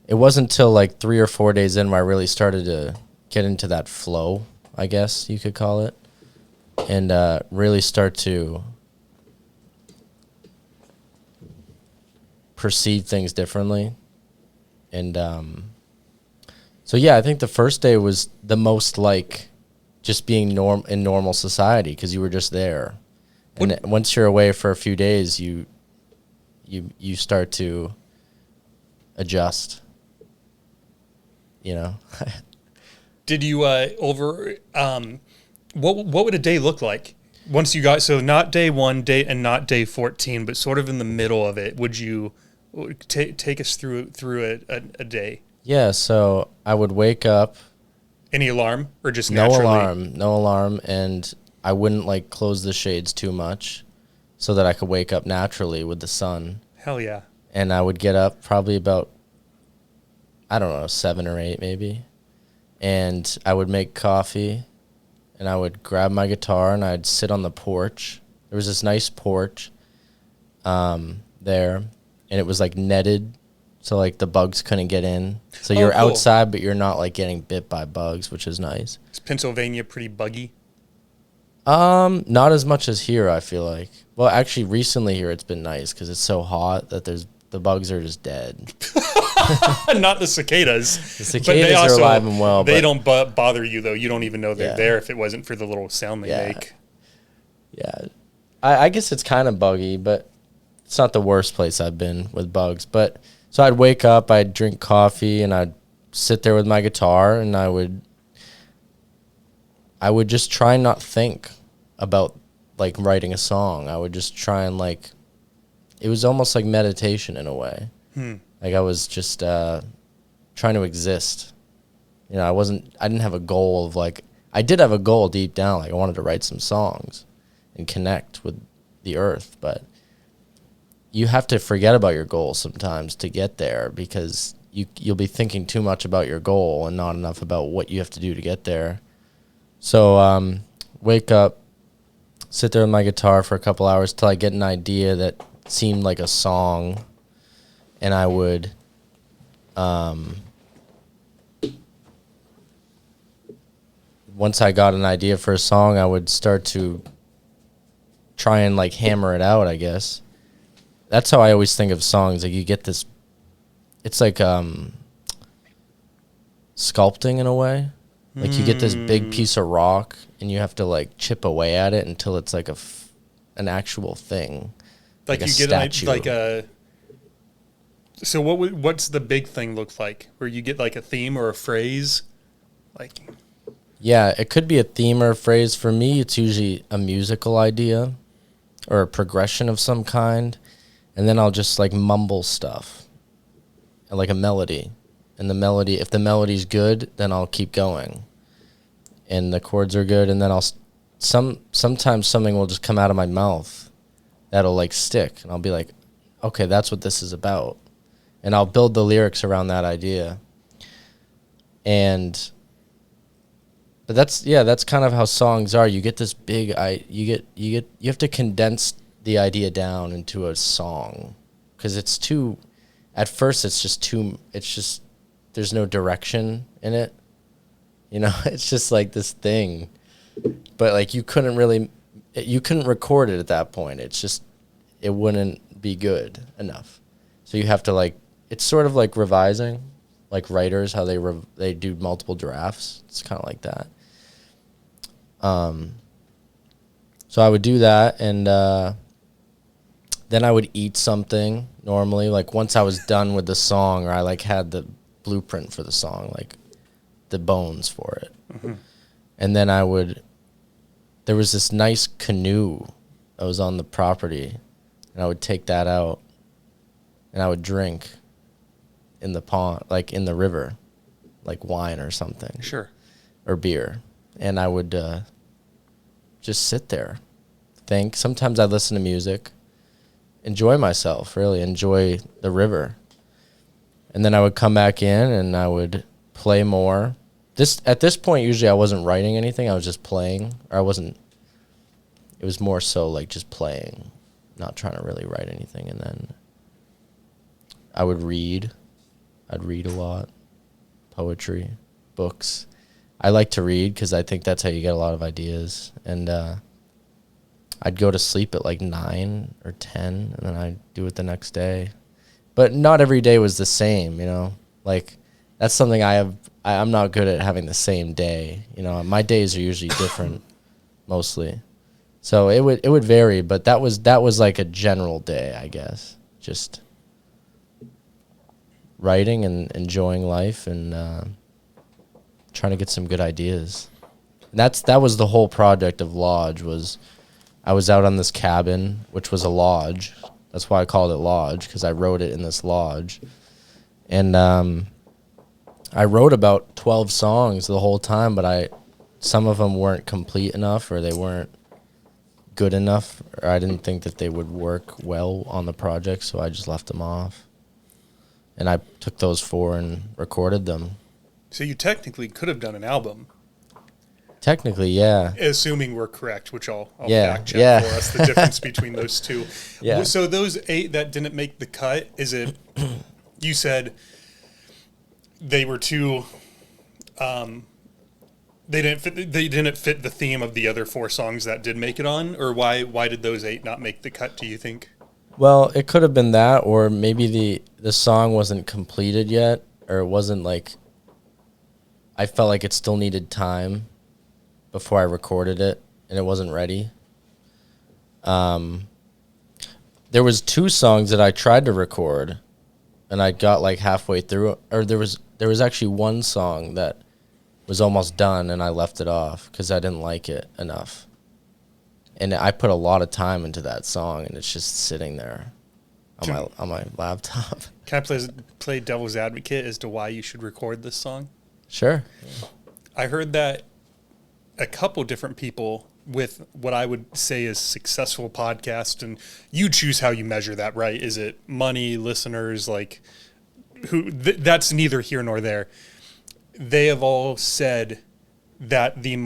It wasn't until like 3 or 4 days in where I really started to get into that flow, I guess you could call it, and really start to perceive things differently. And so yeah, I think the first day was the most like just being in normal society, because you were just there. And once you're away for a few days, you start to adjust, you know. Did you what would a day look like once you got, so not day 1 and not day 14, but sort of in the middle of it? Would you take us through a day? Yeah, so I would wake up. Any alarm or just naturally? No alarm, and I wouldn't like close the shades too much so that I could wake up naturally with the sun. Hell yeah. And I would get up probably about, I don't know, 7 or 8 maybe. And I would make coffee, and I would grab my guitar, and I'd sit on the porch. There was this nice porch there, and it was like netted, so like the bugs couldn't get in. So you're cool. Outside, but you're not like getting bit by bugs, which is nice. Is Pennsylvania pretty buggy? Not as much as here, I feel like. Well, actually, recently here it's been nice because it's so hot that the bugs are just dead. Not the cicadas. The cicadas are alive and well. They don't bother you, though. You don't even know they're there if it wasn't for the little sound they make. Yeah. I guess it's kind of buggy, but it's not the worst place I've been with bugs. But so I'd wake up, I'd drink coffee, and I'd sit there with my guitar, and I would just try and not think about like writing a song. I would just try and like, it was almost like meditation in a way. Like I was just trying to exist. You know, I didn't have a goal of like, I did have a goal deep down. Like I wanted to write some songs and connect with the earth, but you have to forget about your goal sometimes to get there, because you'll be thinking too much about your goal and not enough about what you have to do to get there. So wake up, sit there with my guitar for a couple hours till I get an idea that seemed like a song, and I would Once I got an idea for a song, I would start to try and like hammer it out, I guess. That's how I always think of songs. Like you get this, it's like sculpting in a way. Like you get this big piece of rock and you have to like chip away at it until it's like an actual thing. Like a you get statue. like a. So what's the big thing look like? Where you get like a theme or a phrase, like. Yeah, it could be a theme or a phrase. For me, it's usually a musical idea or a progression of some kind, and then I'll just like mumble stuff, like a melody. And the melody, if the melody's good, then I'll keep going, and the chords are good, and then sometimes something will just come out of my mouth that'll like stick, and I'll be like, okay, that's what this is about, and I'll build the lyrics around that idea. But that's kind of how songs are. You get this big, you have to condense the idea down into a song, because at first it's just there's no direction in it, it's just like this thing, but like you couldn't record it at that point. It wouldn't be good enough, so you have to like, it's sort of like revising, like writers, how they do multiple drafts. It's kind of like that. So I would do that, and then I would eat something normally. Like once I was done with the song, or I like had the blueprint for the song, like the bones for it. Mm-hmm. And then there was this nice canoe that was on the property, and I would take that out, and I would drink in the pond, like in the river, like wine or something. Sure. Or beer. And I would just sit there, think. Sometimes I'd listen to music, enjoy myself, really enjoy the river. And then I would come back in and I would play more. At this point, usually I wasn't writing anything. I was just playing. It was more so like just playing, not trying to really write anything. And then I would read. I'd read a lot. Poetry, books. I like to read because I think that's how you get a lot of ideas. And I'd go to sleep at like 9 or 10, and then I'd do it the next day. But not every day was the same, Like, that's something I'm not good at having the same day. My days are usually different, mostly. So it would vary, but that was like a general day, I guess. Just writing and enjoying life and trying to get some good ideas. And that was the whole project of Lodge. Was I was out on this cabin, which was a lodge. That's why I called it Lodge, because I wrote it in this lodge. And I wrote about 12 songs the whole time, but some of them weren't complete enough, or they weren't good enough, or I didn't think that they would work well on the project, so I just left them off. And I took those 4 and recorded them. So you technically could have done an album. Technically, yeah. Assuming we're correct, which I'll fact check for us, the difference between those two. Yeah. So those 8 that didn't make the cut, is it, you said they were too, they didn't fit the theme of the other 4 songs that did make it on? Or why did those 8 not make the cut, do you think? Well, it could have been that, or maybe the song wasn't completed yet, or it wasn't like, I felt like it still needed time before I recorded it, and it wasn't ready. There was 2 songs that I tried to record, and I got like halfway through, or there was actually 1 song that was almost done, and I left it off because I didn't like it enough. And I put a lot of time into that song, and it's just sitting there on my laptop. Can I play devil's advocate as to why you should record this song? Sure. I heard that a couple different people with what I would say is successful podcasts, and you choose how you measure that, right? Is it money, listeners, like that's neither here nor there. They have all said that it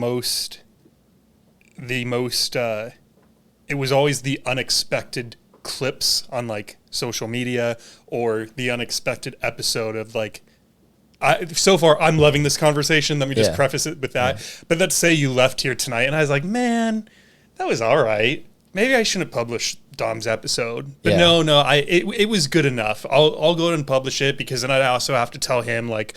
was always the unexpected clips on like social media or the unexpected episode of like, so far I'm loving this conversation. Let me just preface it with that. Yeah. But let's say you left here tonight and I was like, man, that was all right. Maybe I shouldn't publish Dom's episode. But no, it was good enough. I'll go ahead and publish it, because then I also have to tell him like,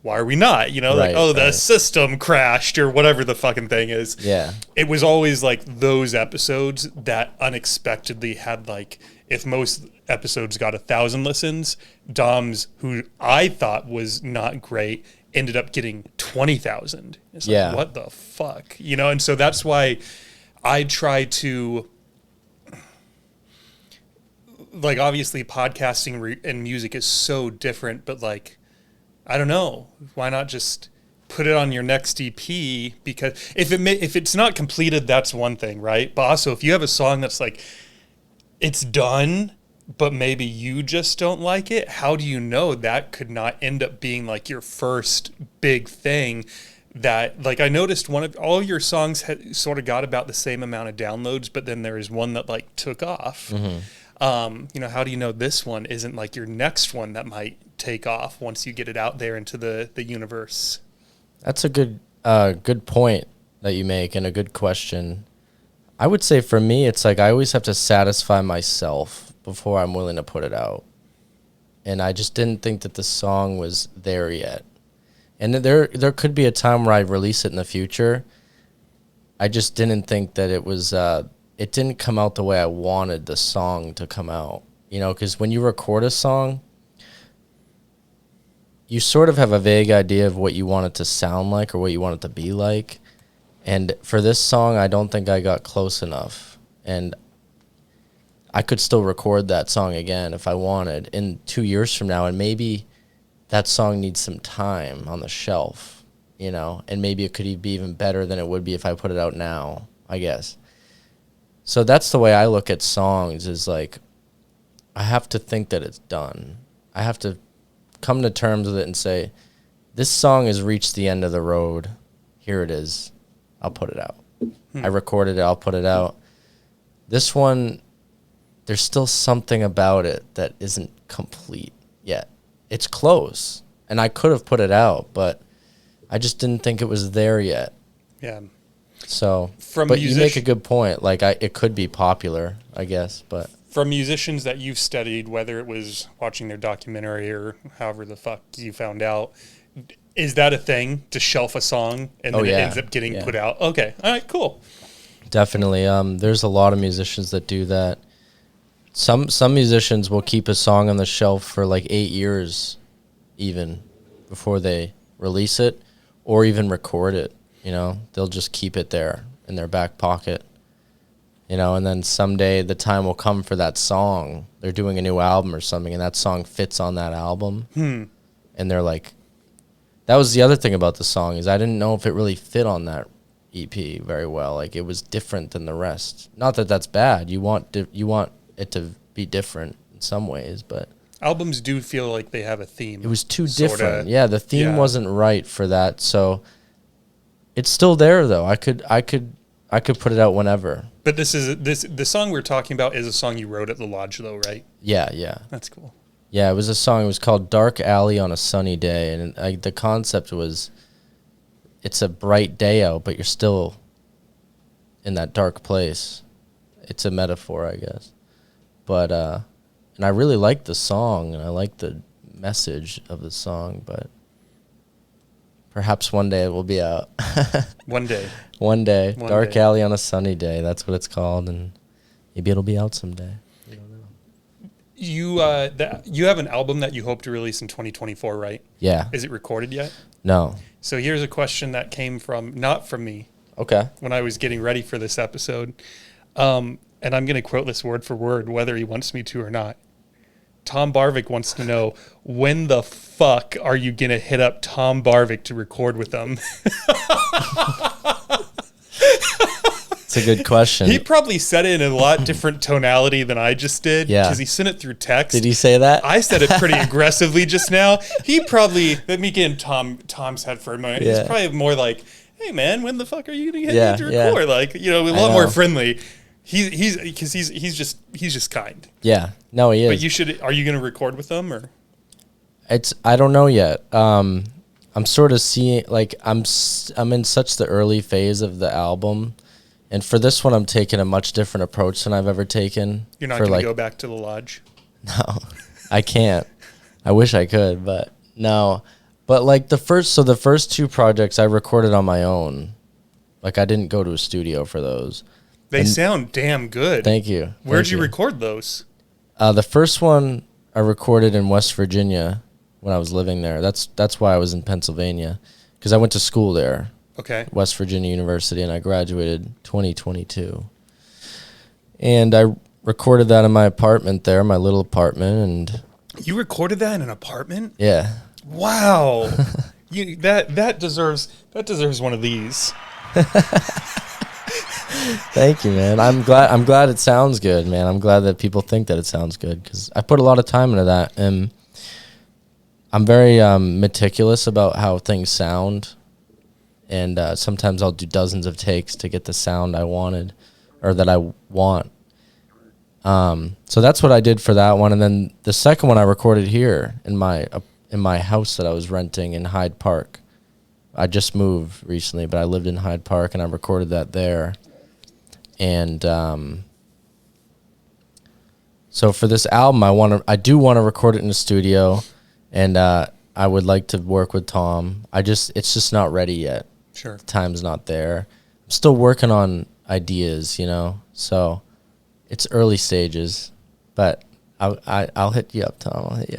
why are we not? You know, like, the system crashed or whatever the fucking thing is. Yeah. It was always like those episodes that unexpectedly had like, if most episodes got 1,000 listens, Dom's, who I thought was not great, ended up getting 20,000. It's like, what the fuck? You know, and so that's why I try to, like, obviously podcasting and music is so different, but like, I don't know, why not just put it on your next EP? Because if it's not completed, that's one thing, right? But also, if you have a song that's like, it's done, but maybe you just don't like it, how do you know that could not end up being like your first big thing? That, like, I noticed one of all your songs had sort of got about the same amount of downloads, but then there is one that like took off. Mm-hmm. You know, how do you know this one isn't like your next one that might take off once you get it out there into the universe? That's a good point that you make, and a good question. I would say for me, it's like I always have to satisfy myself before I'm willing to put it out. And I just didn't think that the song was there yet. And there could be a time where I release it in the future. I just didn't think that it was, it didn't come out the way I wanted the song to come out. You know, because when you record a song, you sort of have a vague idea of what you want it to sound like or what you want it to be like. And for this song, I don't think I got close enough. And I could still record that song again if I wanted in 2 years from now. And maybe that song needs some time on the shelf, you know, and maybe it could be even better than it would be if I put it out now, I guess. So that's the way I look at songs, is like, I have to think that it's done. I have to come to terms with it and say, this song has reached the end of the road. Here it is. I'll put it out. I recorded it. I'll put it out. This one, there's still something about it that isn't complete yet. It's close, and I could have put it out, but I just didn't think it was there yet. Yeah. So, but you make a good point. Like, it could be popular, I guess, but from musicians that you've studied, whether it was watching their documentary or however the fuck you found out, is that a thing, to shelf a song and then it ends up getting put out? Okay. All right, cool. Definitely. There's a lot of musicians that do that. Some musicians will keep a song on the shelf for like 8 years even before they release it or even record it, you know. They'll just keep it there in their back pocket, you know, and then someday the time will come for that song. They're doing a new album or something, and that song fits on that album. And they're like, that was the other thing about the song, is I didn't know if it really fit on that EP very well. Like, it was different than the rest. Not that that's bad. You want it to be different in some ways, but albums do feel like they have a theme. It was too different. Yeah, the theme wasn't right for that. So it's still there though. I could put it out whenever. But the song we're talking about is a song you wrote at the lodge though, right? Yeah. That's cool. Yeah, it was a song. It was called Dark Alley on a Sunny Day. And the concept was, it's a bright day out, but you're still in that dark place. It's a metaphor, I guess. But, and I really liked the song, and I liked the message of the song, but perhaps one day it will be out. One day. One day. Dark Alley on a Sunny Day. That's what it's called, and maybe it'll be out someday. You have an album that you hope to release in 2024, right? Yeah. Is it recorded yet? No. So here's a question that came not from me. Okay. When I was getting ready for this episode. And I'm going to quote this word for word, whether he wants me to or not. Tom Barvik wants to know, when the fuck are you going to hit up Tom Barvik to record with them? It's a good question. He probably said it in a lot different tonality than I just did. Yeah. Because he sent it through text. Did he say that? I said it pretty aggressively just now. He probably, let me get in Tom's head for a moment. Yeah. He's probably more like, hey man, when the fuck are you going to get me to record? Like, you know, a lot more friendly. He's just kind. Yeah. No, he is. But are you going to record with them or? I don't know yet. I'm sort of seeing, like, I'm in such the early phase of the album, and for this one, I'm taking a much different approach than I've ever taken. You're not going to go back to the lodge? No, I can't. I wish I could, but no. But like the first two projects I recorded on my own. Like, I didn't go to a studio for those. They sound damn good. Thank you. Where'd you record those? The first one I recorded in West Virginia when I was living there. That's why I was in Pennsylvania, because I went to school there. Okay. West Virginia University, and I graduated 2022. And I recorded that in my apartment there, my little apartment, and you recorded that in an apartment? Yeah. Wow. That deserves one of these. Thank you, man. I'm glad it sounds good, man. I'm glad that people think that it sounds good, because I put a lot of time into that, and I'm very meticulous about how things sound, and sometimes I'll do dozens of takes to get the sound I wanted, or that I want. So that's what I did for that one, and then the second one I recorded here in my house that I was renting in Hyde Park. I just moved recently, but I lived in Hyde Park, and I recorded that there. And so for this album, I do want to record it in the studio, and I would like to work with Tom. It's just not ready yet. Sure. The time's not there. I'm still working on ideas, so it's early stages, but I'll hit you up, Tom. I'll hit you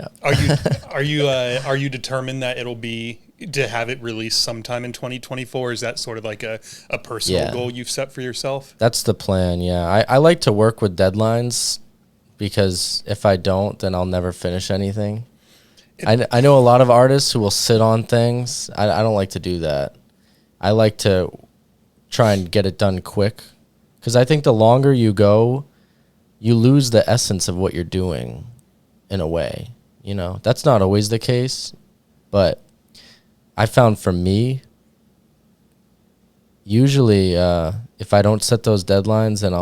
up. Are you determined that it'll be to have it released sometime in 2024? Is that sort of like a personal goal you've set for yourself? That's the plan. Yeah. I like to work with deadlines, because if I don't, then I'll never finish anything. I know a lot of artists who will sit on things. I don't like to do that. I like to try and get it done quick, because I think the longer you go, you lose the essence of what you're doing in a way. That's not always the case, but I found for me, usually if I don't set those deadlines, then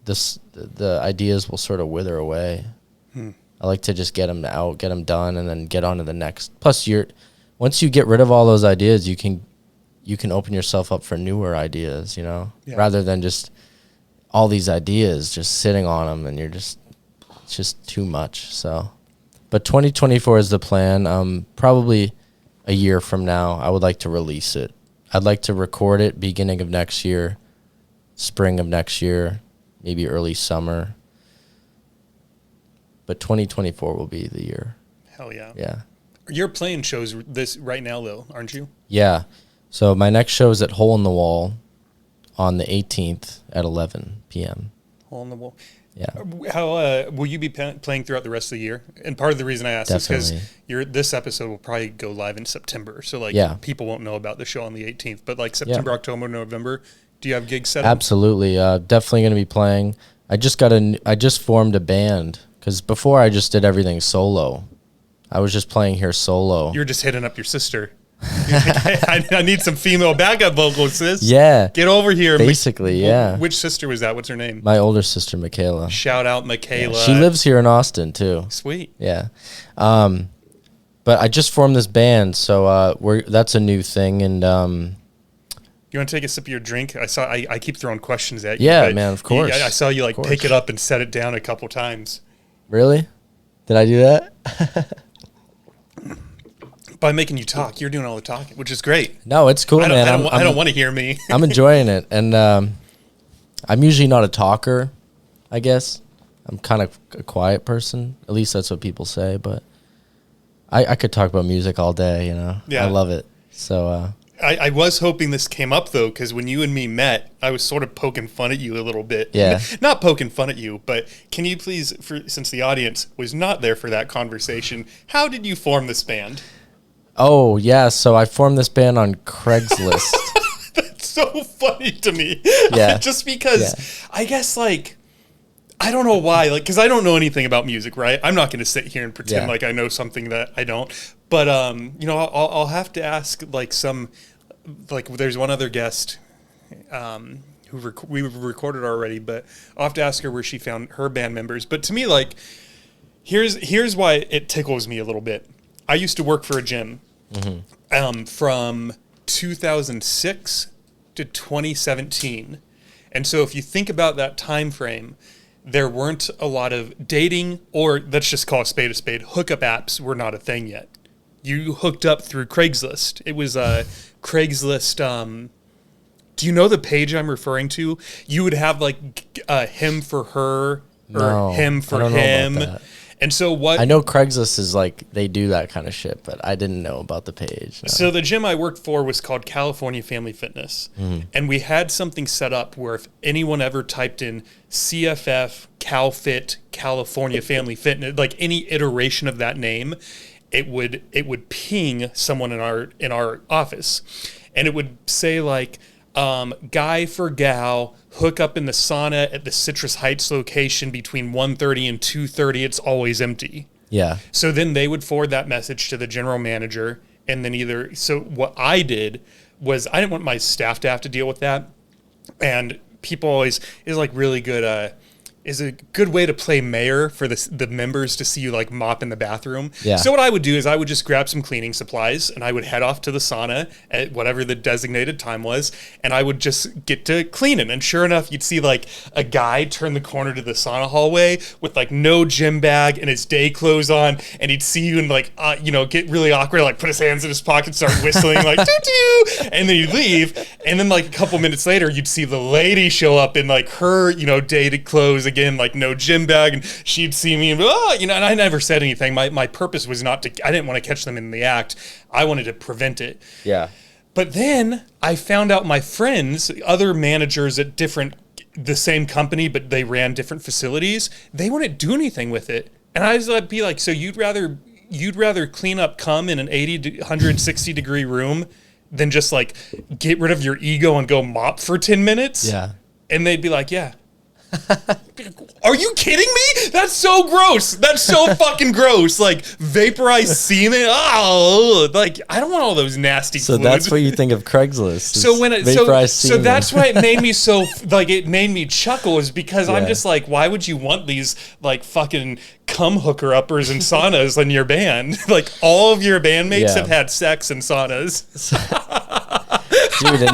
the ideas will sort of wither away. I like to just get them out, get them done, and then get on to the next. Plus, once you get rid of all those ideas, you can open yourself up for newer ideas, rather than just all these ideas just sitting on them, and it's just too much. So, but 2024 is the plan. Probably a year from now, I would like to release it. I'd like to record it beginning of next year, spring of next year, maybe early summer. But 2024 will be the year. Hell yeah. Yeah. You're playing shows this right now, though, aren't you? Yeah. So my next show is at Hole in the Wall on the 18th at 11 p.m. Hole in the Wall. Yeah. How will you be playing throughout the rest of the year? And part of the reason I asked is because this episode will probably go live in September, so people won't know about the show on the 18th. But like September, October, November, do you have gigs set up? Absolutely, definitely going to be playing. I just formed a band, because before I just did everything solo. I was just playing here solo. You're just hitting up your sister. I need some female backup vocals, sis. Yeah. Get over here. Basically, yeah. Which sister was that? What's her name? My older sister, Michaela. Shout out, Michaela. Yeah, she lives here in Austin, too. Sweet. Yeah. But I just formed this band, so that's a new thing. And you want to take a sip of your drink? I keep throwing questions at you. Yeah, man, of course. I saw you pick it up and set it down a couple times. Really? Did I do that? By making you talk, you're doing all the talking, which is great. No, it's cool, man. I don't want to hear me. I'm enjoying it, and I'm usually not a talker, I guess. I'm kind of a quiet person. At least that's what people say, but I could talk about music all day, Yeah. I love it. So I was hoping this came up, though, because when you and me met, I was sort of poking fun at you a little bit. Yeah. Not poking fun at you, but can you please, since the audience was not there for that conversation, how did you form this band? Oh, yeah. So I formed this band on Craigslist. That's so funny to me. Yeah. Just because I guess, I don't know why, because I don't know anything about music, right? I'm not going to sit here and pretend like I know something that I don't. But, I'll have to ask, there's one other guest we've recorded already, but I'll have to ask her where she found her band members. But to me, like, here's why it tickles me a little bit. I used to work for a gym from 2006 to 2017. And so if you think about that time frame, there weren't a lot of dating, or let's just call a spade, hookup apps were not a thing yet. You hooked up through Craigslist. It was a Craigslist. Do you know the page I'm referring to? You would have like him for her or him for him. And so what I know Craigslist is like they do that kind of shit, but I didn't know about the page. No. So the gym I worked for was called California Family Fitness. And we had something set up where if anyone ever typed in CFF, CalFit, California Family Fitness, like any iteration of that name, it would ping someone in our office. And it would say like guy for gal, hook up in the sauna at the Citrus Heights location between 1:30 and 2:30. It's always empty. Yeah. So then they would forward that message to the general manager, and then so what I did was I didn't want my staff to have to deal with that. And people always is like really good is a good way to play mayor for the members to see you like mop in the bathroom. Yeah. So what I would do is I would just grab some cleaning supplies and I would head off to the sauna at whatever the designated time was, and I would just get to cleaning. And sure enough, you'd see like a guy turn the corner to the sauna hallway with like no gym bag and his day clothes on, and he'd see you and like get really awkward, like put his hands in his pocket, start whistling like doo doo, and then you'd leave. And then like a couple minutes later, you'd see the lady show up in like her dated clothes again, like no gym bag, and she'd see me and and I never said anything. My purpose was I didn't want to catch them in the act. I wanted to prevent it. Yeah. But then I found out my friends, other managers at the same company, but they ran different facilities, they wouldn't do anything with it. And I'd be like, so you'd rather clean up cum in an 80 to 160 degree room than just like get rid of your ego and go mop for 10 minutes? Yeah. And they'd be like, yeah. Are you kidding me? That's so gross. That's so fucking gross. Like vaporized semen. Oh, like I don't want all those nasty fluids. That's what you think of Craigslist. So that's why it made me so like it made me chuckle, is because I'm just like, why would you want these like fucking cum hooker uppers and saunas in your band? Like all of your bandmates have had sex in saunas. Dude,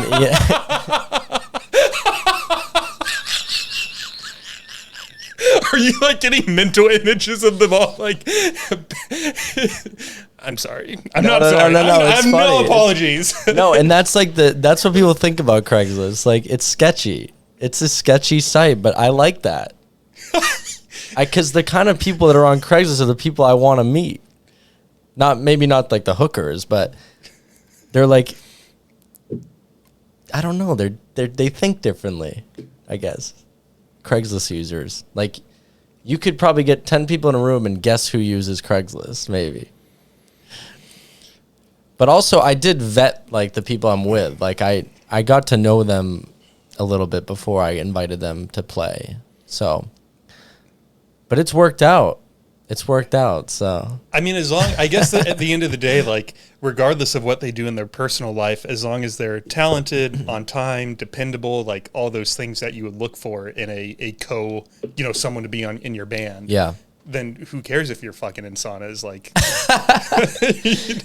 Are you like getting mental images of them all? Like, I'm sorry. I'm not sorry. No, I have no apologies. No, and that's like that's what people think about Craigslist. Like, it's sketchy. It's a sketchy site, but I like that. Because the kind of people that are on Craigslist are the people I want to meet. Maybe not like the hookers, but they're like, I don't know. They think differently, I guess. Craigslist users, like, you could probably get 10 people in a room and guess who uses Craigslist, maybe. But also, I did vet like the people I'm with. Like, I got to know them a little bit before I invited them to play. So, but it's worked out. So I mean, I guess that at the end of the day, like, regardless of what they do in their personal life, as long as they're talented, on time, dependable, like all those things that you would look for in a someone to be in your band. Yeah. Then who cares if you're fucking in saunas? Like,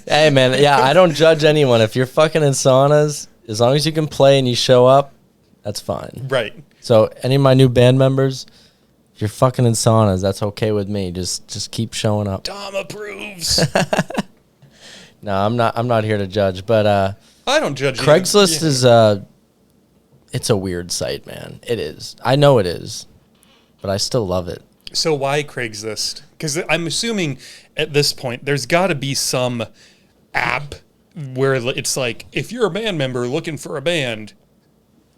hey man, yeah, I don't judge anyone. If you're fucking in saunas, as long as you can play and you show up, that's fine. Right. So any of my new band members, if you're fucking in saunas, that's okay with me. Just keep showing up. Dom approves. No, I'm not here to judge, but I don't judge. Craigslist is it's a weird site, man. It is. I know it is, but I still love it. So why Craigslist? Because I'm assuming at this point there's got to be some app where it's like, if you're a band member looking for a band,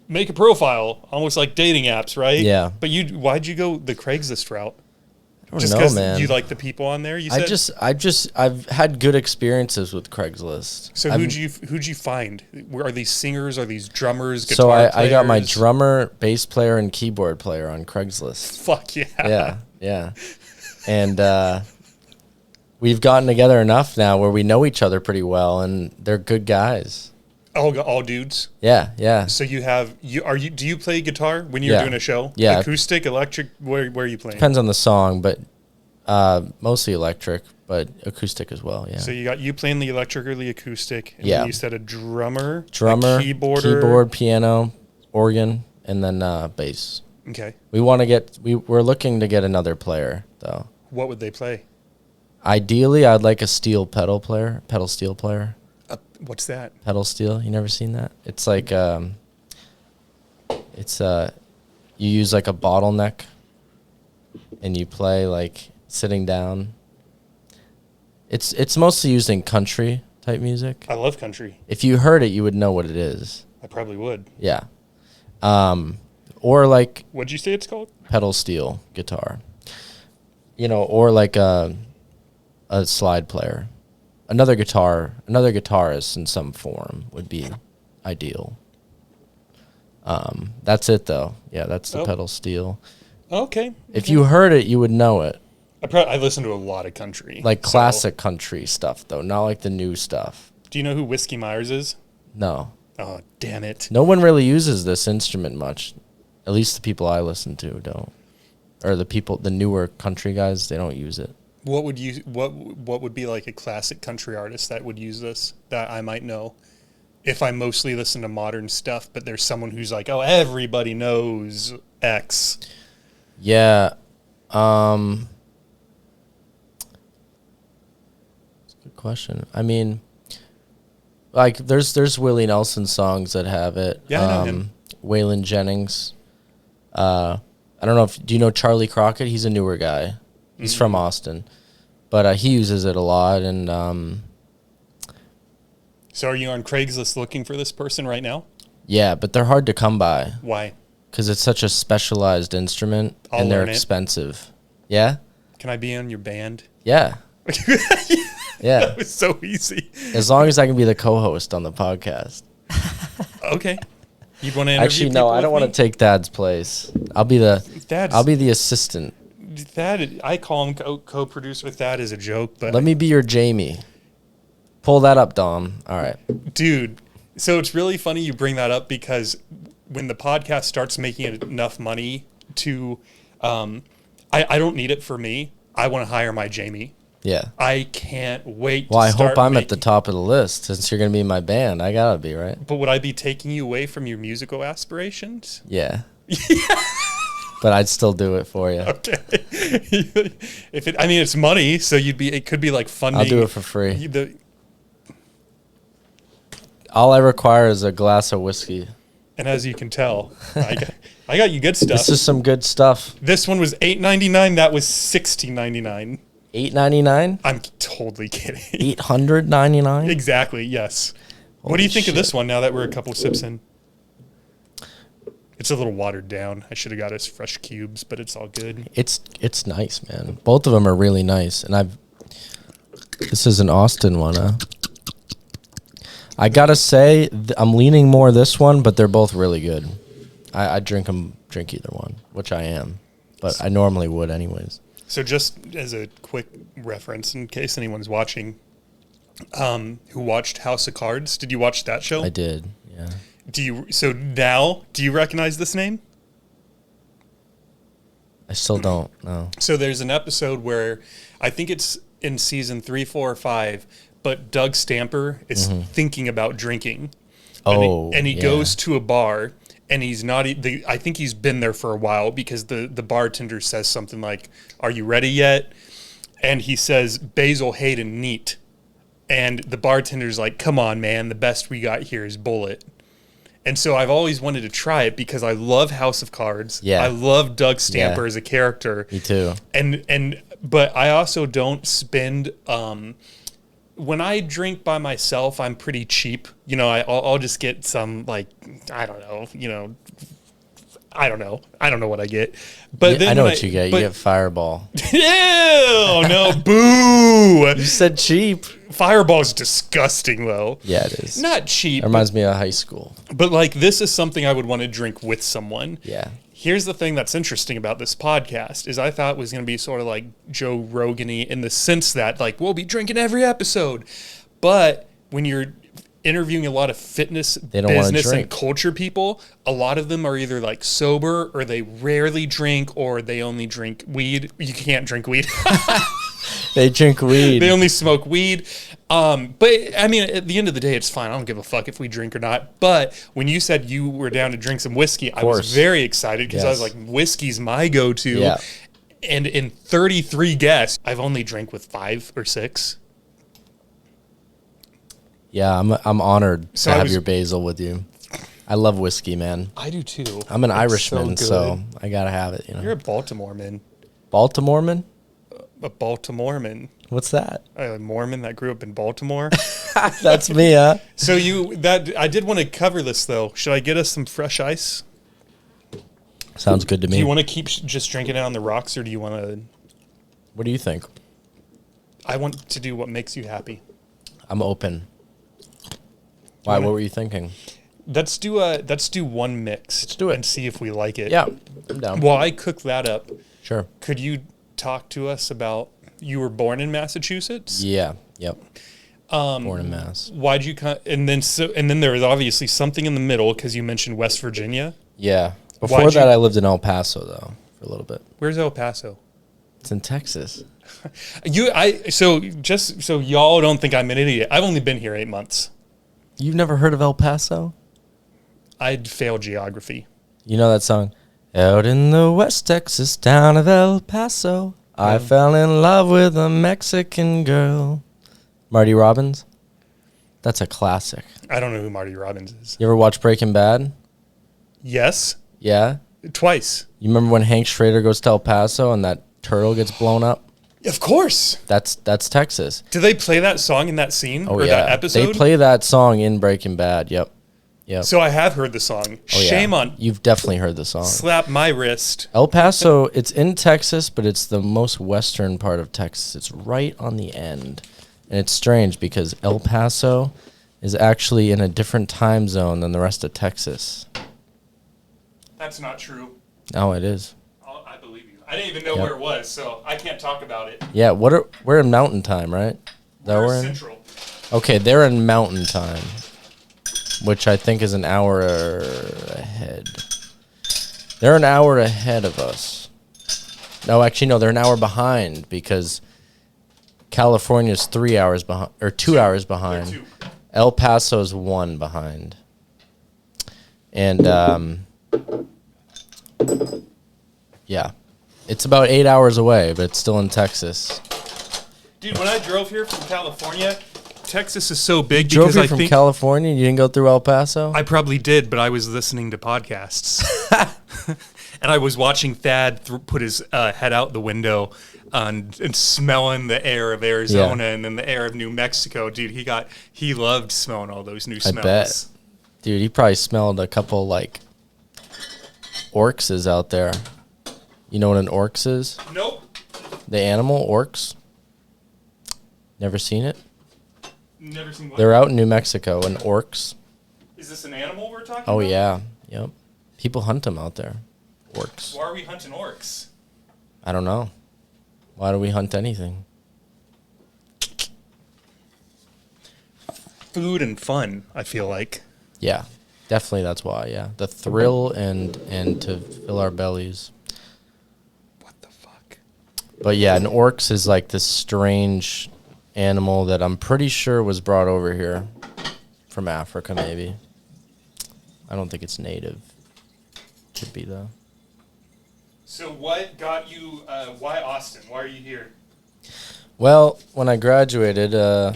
make a profile, almost like dating apps, right? Yeah. But why'd you go the Craigslist route? I Just don't know, because man. you like the people on there? You said? I've had good experiences with Craigslist. So who'd you find? Are these singers? Are these drummers? Guitar So players? I got my drummer, bass player, and keyboard player on Craigslist. Fuck yeah. Yeah. And we've gotten together enough now where we know each other pretty well, and they're good guys. All dudes. Yeah, yeah. So do you play guitar when you're doing a show? Yeah. Acoustic, electric, where are you playing? Depends on the song, but mostly electric, but acoustic as well, yeah. So you playing the electric or the acoustic, and Yeah. then you said a drummer, Drummer, a keyboard, piano, organ, and then bass. Okay. We're looking to get another player, though. What would they play? Ideally, I'd like a pedal steel player. What's that? Pedal steel, you never seen that? It's like you use like a bottleneck and you play like sitting down. It's mostly used in country type music. I love country. If you heard it, you would know what it is. I probably would. Yeah. Or like What'd you say it's called? pedal steel guitar. Or like a slide player. Another guitarist in some form would be ideal. That's it though. Yeah, that's the pedal steel. Okay. If you heard it, you would know it. I listen to a lot of country. Like classic country stuff though, not like the new stuff. Do you know who Whiskey Myers is? No. Oh, damn it. No one really uses this instrument much. At least the people I listen to don't. Or the newer country guys, they don't use it. What would be like a classic country artist that would use this that I might know? If I mostly listen to modern stuff, but there's someone who's like, oh, everybody knows X. Yeah. That's a good question. I mean, like there's Willie Nelson songs that have it. Yeah, I know him. Waylon Jennings. I don't know do you know Charlie Crockett? He's a newer guy. He's from Austin, but he uses it a lot. And so, are you on Craigslist looking for this person right now? yeah, but they're hard to come by Why? because it's such a specialized instrument and they're learn it. expensive. Yeah, Can I be on your band? yeah, yeah. That was so easy. As long as I can be the co-host on the podcast. Okay. You'd want to interview Actually, no, I don't want to take Dad's place. I'll be the assistant. Thad, I call him co-producer with Thad as a joke, but Let me be your Jamie. Pull that up, Dom. All right. dude, so it's really funny you bring that up because when the podcast starts making enough money to, I don't need it for me. I want to hire my Jamie. Yeah. I can't wait. Well, I hope I'm at the top of the list since you're going to be in my band. I got to be, right? But would I be taking you away from your musical aspirations? Yeah. But I'd still do it for you. Okay. It's money, so it could be like funding. I'll do it for free. All I require is a glass of whiskey. And as you can tell, I got you good stuff. This is some good stuff. This one was $8.99. That was $16.99. $8.99? I'm totally kidding. $899? Exactly. Yes. What do you think of this one now that we're a couple sips in? It's a little watered down. I should have got us fresh cubes, but it's all good. It's nice, man. Both of them are really nice, and this is an Austin one, huh? I gotta say, I'm leaning more this one, but they're both really good. I drink either one, which I am, but I normally would anyways. So just as a quick reference, in case anyone's watching, who watched House of Cards, did you watch that show? I did, yeah. Do you recognize this name? I still don't, no. So there's an episode where I think it's in season 3, 4, or 5, but Doug Stamper is thinking about drinking. And he goes to a bar, and he's not. I think he's been there for a while because the bartender says something like, "Are you ready yet?" And he says, "Basil Hayden neat." And the bartender's like, "Come on, man, the best we got here is Bullet." And so I've always wanted to try it because I love House of Cards. Yeah. I love Doug Stamper as a character. Me too. But I also don't spend. When I drink by myself, I'm pretty cheap. I'll just get some I don't know what I get. But yeah, then I know what you get. You get Fireball. Ew, no, boo. You said cheap. Fireball's disgusting, though. Yeah, it is. Not cheap. It reminds me of high school. But this is something I would want to drink with someone. Yeah. Here's the thing that's interesting about this podcast is I thought it was going to be sort of like Joe Rogan-y in the sense that we'll be drinking every episode. But when you're interviewing a lot of fitness, They don't wanna business, and drink. culture people. A lot of them are either like sober or they rarely drink or they only drink weed. You can't drink weed. They drink weed. They only smoke weed. But I mean, at the end of the day, it's fine. I don't give a fuck if we drink or not. But when you said you were down to drink some whiskey, I was very excited because I was like, whiskey's my go-to. Yeah. And in 33 guests, I've only drank with 5 or 6. Yeah, I'm honored So to I have was- your basil with you. I love whiskey, man. I do too. I'm an It's Irishman, good. so I gotta have it. You know, You're a Baltimore man. Baltimoreman. A Baltimoreman. What's that? A Mormon that grew up in Baltimore. That's me, huh? So I did want to cover this though. Should I get us some fresh ice? Sounds good to Do me. you want to keep just drinking it on the rocks, or do you want to? What do you think? I want to do what makes you happy. I'm open. Why? What were you thinking? Let's do one mix. Let's do it. and see if we like it. Yeah, I'm down. While I cook that up, Sure. could you talk to us about you were born in Massachusetts? Yeah. Yep. Born in Mass. Why'd you and then there was obviously something in the middle because you mentioned West Virginia. Yeah. Before Why'd that, you- I lived in El Paso though for a little bit. Where's El Paso? It's in Texas. Just so y'all don't think I'm an idiot. I've only been here 8 months. You've never heard of El Paso? I'd fail geography. You know that song? Out in the West Texas town of El Paso, I fell in love with a Mexican girl. Marty Robbins? That's a classic. I don't know who Marty Robbins is. You ever watch Breaking Bad? Yes, Yeah? twice. You remember when Hank Schrader goes to El Paso and that turtle gets blown up? Of course. That's Texas. Do they play that song in that scene Oh or yeah. that episode? They play that song in Breaking Bad. Yep. Yep. So I have heard the song. Oh, yeah. Shame on You've definitely heard the song. slap my wrist. El Paso, it's in Texas, but it's the most western part of Texas. It's right on the end. And it's strange because El Paso is actually in a different time zone than the rest of Texas. That's not true. Oh, it is. I believe you. I didn't even know Yep. where it was, so I can't talk about it. Yeah, we're in mountain time, right? Is that We're we're in? central. Okay, they're in mountain time, which I think is an hour ahead. They're an hour ahead of us. No, actually, no, they're an hour behind because California's 3 hours behind, or 2 hours behind. Two. El Paso's 1 behind. And, yeah. It's about 8 hours away, but it's still in Texas. Dude, when I drove here from California, Texas is so big Drove because here I from think California? You didn't go through El Paso? I probably did, but I was listening to podcasts. And I was watching Thad put his head out the window and smelling the air of Arizona and then the air of New Mexico. Dude, he loved smelling all those new smells. bet. Dude, he probably smelled a couple, like, orcs out there. You know what an orcs is? Nope. The animal, orcs? Never seen it? Never seen one. They're out in New Mexico, and orcs. Is this an animal we're talking Oh, about? yeah. Yep. People hunt them out there. Orcs. Why are we hunting orcs? I don't know. Why do we hunt anything? Food and fun, I feel like. Yeah. Definitely that's why, yeah. The thrill and to fill our bellies. What the fuck? But yeah, an orcs is like this strange animal that I'm pretty sure was brought over here from Africa, maybe. I don't think it's native. Could be though. So what got you, why Austin? Why are you here? Well, when I graduated, I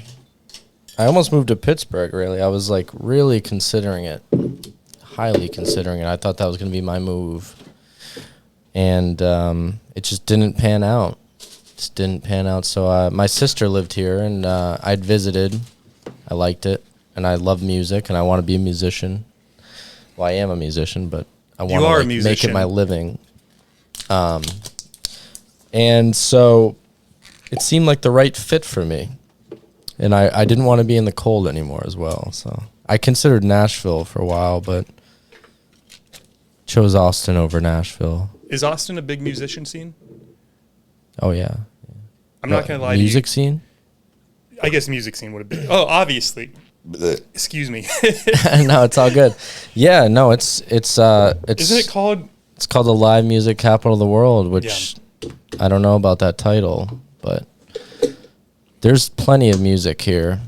almost moved to Pittsburgh, really. I was like really considering it, highly considering it. I thought that was going to be my move. And it just didn't pan out. Just didn't pan out. So my sister lived here, and I'd visited. I liked it, and I love music, and I want to be a musician. Well, I am a musician, but I want to make it my living. And so it seemed like the right fit for me. And I didn't want to be in the cold anymore as well. So I considered Nashville for a while, but chose Austin over Nashville. Is Austin a big musician scene? Oh, yeah. I'm not going to lie to you. Music scene? I guess music scene would have been. Oh, obviously. Excuse me. No, it's all good. Yeah, no, it's Isn't it called? It's called the Live Music Capital of the World, which I don't know about that title, but there's plenty of music here.